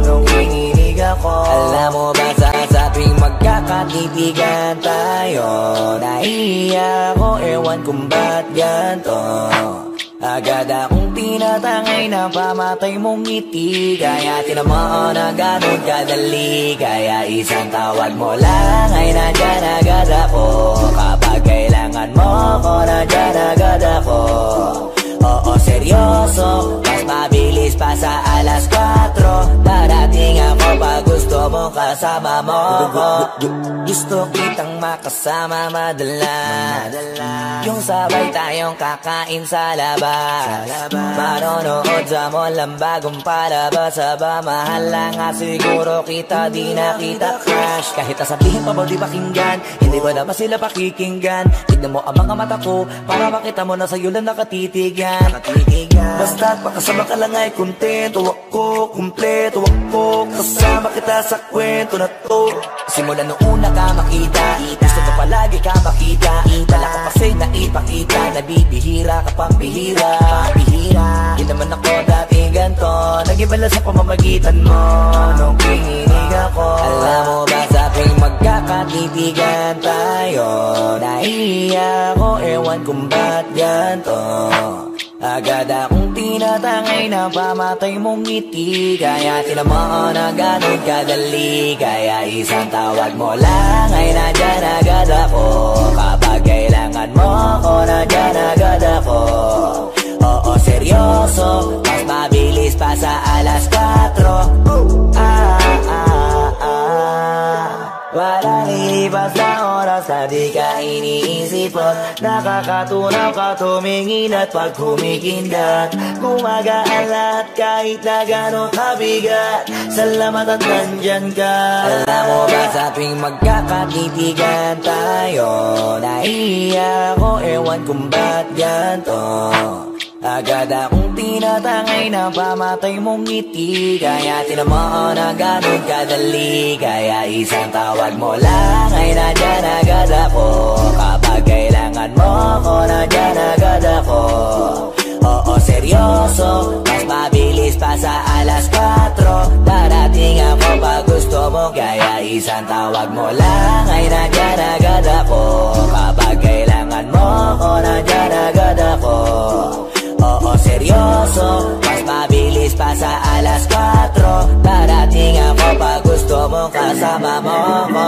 nung kininig ako. Alam mo ba sa tuwing magkakatitigan tayo, nahiya ako, ewan kung ba't ganto. Agad akong tinatangay na pamatay mong ngiti, kaya tinamaan na ganun kadali. Kaya isang tawag mo lang ay nandyan agad ako. Kapag kailangan mo ko, nandyan agad ako. Oo, seryoso, mas mabilis pa sa alas 4. Darating ako pag gusto mo kasama mo ko. Gusto kitang makasama madalas, yung sabay tayong kakain sa labas, manonood sa mall ang bagong palabas. Aba, mahal lang nga siguro kita, di na kita crush. Kahit nasabihin pa mo di pakinggan, hindi ko naman sila pakikinggan. Tignan mo ang mga mata ko, para makita mo na sa'yo lang nakatitigan. Basta't makasama ka lang ay kontento ako, kumpleto ako, kasama kita sa kwento na to. Simula nung una ka makita, gusto mo palagi ka makita. Dala ko kasi naipakita, nabibihira ka pambihira. Di naman ako dati ganto, nag-iba lang sa pamamagitan mo nung kininig ako. Alam mo ba sa tuwing magkakatitigan tayo, nahiya ako, ewan kung ba't ganto. Agad akong tinatangay na pamatay mong ngiti, kaya tinamaan na ganun kadali. Kaya isang tawag mo lang ay nandyan agad ako. Kapag kailangan mo ko, nandyan agad ako. Oo, seryoso, mas mabilis pa sa alas 4. Nakakatunaw ka tumingin at pag humikindat Gumagaan lahat kahit na gano'ng kabigat Salamat at nandyan ka. Alam mo ba sa tuwing magkakatitigan tayo Naiiyak ako, ewan kung ba't ganto Agad akong tinatangay na pamatay mong ngiti Kaya tinamaan na ganun kadali Kaya isang tawag mo lang ay nandyan agad ako Kapag kailangan mo ako, nandyan agad ako Oo, seryoso, mas mabilis pa sa alas 4 Darating ako pag gusto mo Kaya isang tawag mo lang ay nandyan agad ako Kapag kailangan mo ako, nandyan agad ako Oo, seryoso, mas mabilis pa sa alas 4 Darating ako pag gusto mo kasama mo ako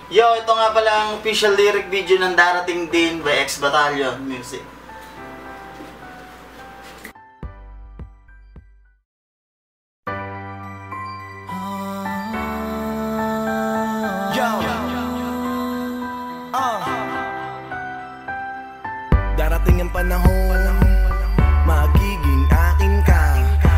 Yo, ito nga pala ang official lyric video ng Darating Din by X Battalion Music. Yo. Darating ang panahon, magiging akin ka.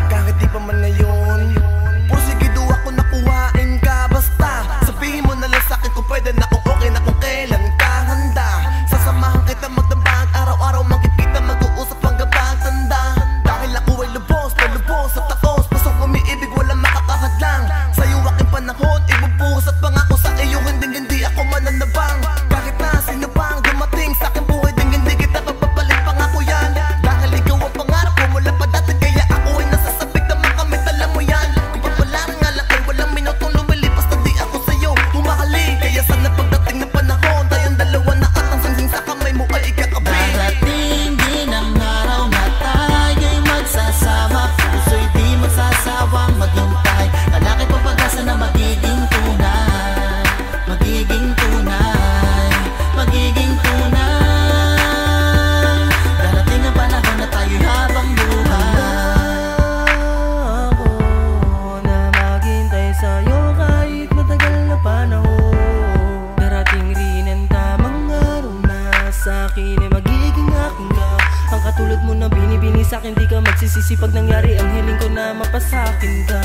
Kahit di pa man ngayon, porsigido ako nakuhain ka. Basta sabihin mo na lang sa'kin kung pwede na kung okay na kung kailan ka handa. Sasamahan kita magdamag, araw-araw magkikita, mag-uusap hanggang pagtanda. Dahil ako ay lubos, palubos at takos, pusong umiibig, walang makakahadlang. Sa'yo aking panahon, ibubuhos at pangako sa iyo, hindi ako mananabang. Kahit na sino pang dumating sa'king buhay, hindi kita papapalit, pangako yan. Dahil ikaw ang pangarap ko mula pa dati, kaya ako ay nasasabik na makamit, alam mo yan. Kung papalarang nga lang ay walang minutong lumilipas na di ako sa'yo humahalik. Kaya sana pagdating ng panahon, tayong dalawa na at ang sangging sa kamay mo ay ikakabit. Darating din ang araw na tayo'y magsasama, puso'y di magsasawang maghintay. Lalaki pa pag-asa na magiging tunay, magiging tunay, magiging tunay. Darating ang panahon na tayo'y habang buhay. Ako na maghintay sa'yo kahit matagal na panahon. Darating rin ang tamang araw na sa'kin ay magiging akin ka. Ang katulad mo na binibini sa'kin, di ka magsisisi pag nangyari ang hiling ko na mapasakin ka.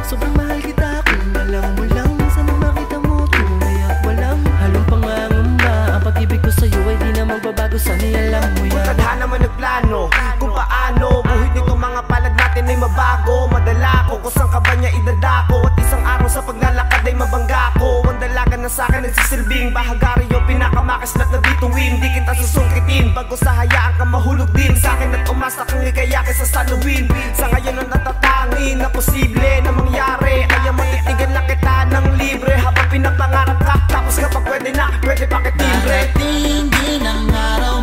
Sobrang mahal kita kung alam mo lang, sana makita mo tunay at walang halong pangangamba. Ang pag-ibig ko sa'yo ay di na magbabago, sana alam mo yan. Tadhana man nagplano kung paano buhit nitong mga palad natin ay mabago. Madala ko kung saan ka ba niya idadako, at isang araw sa paglalakad ay mabangga ko. Ang dalaga na sa'kin nagsisilbing bahagaryo, pinakamakislat na bituin. Di kita susungkitin bago sa hayaan ka mahulog din sa'kin, at umasa kang ikayaki sa saluhin. Sa ngayon ang natatangin na posible na mangyari ay ang matitigan na kita ng libre. Habang pinapangarap ka, tapos kapag pwede na, pwede pa kitimbre. Darating din ang araw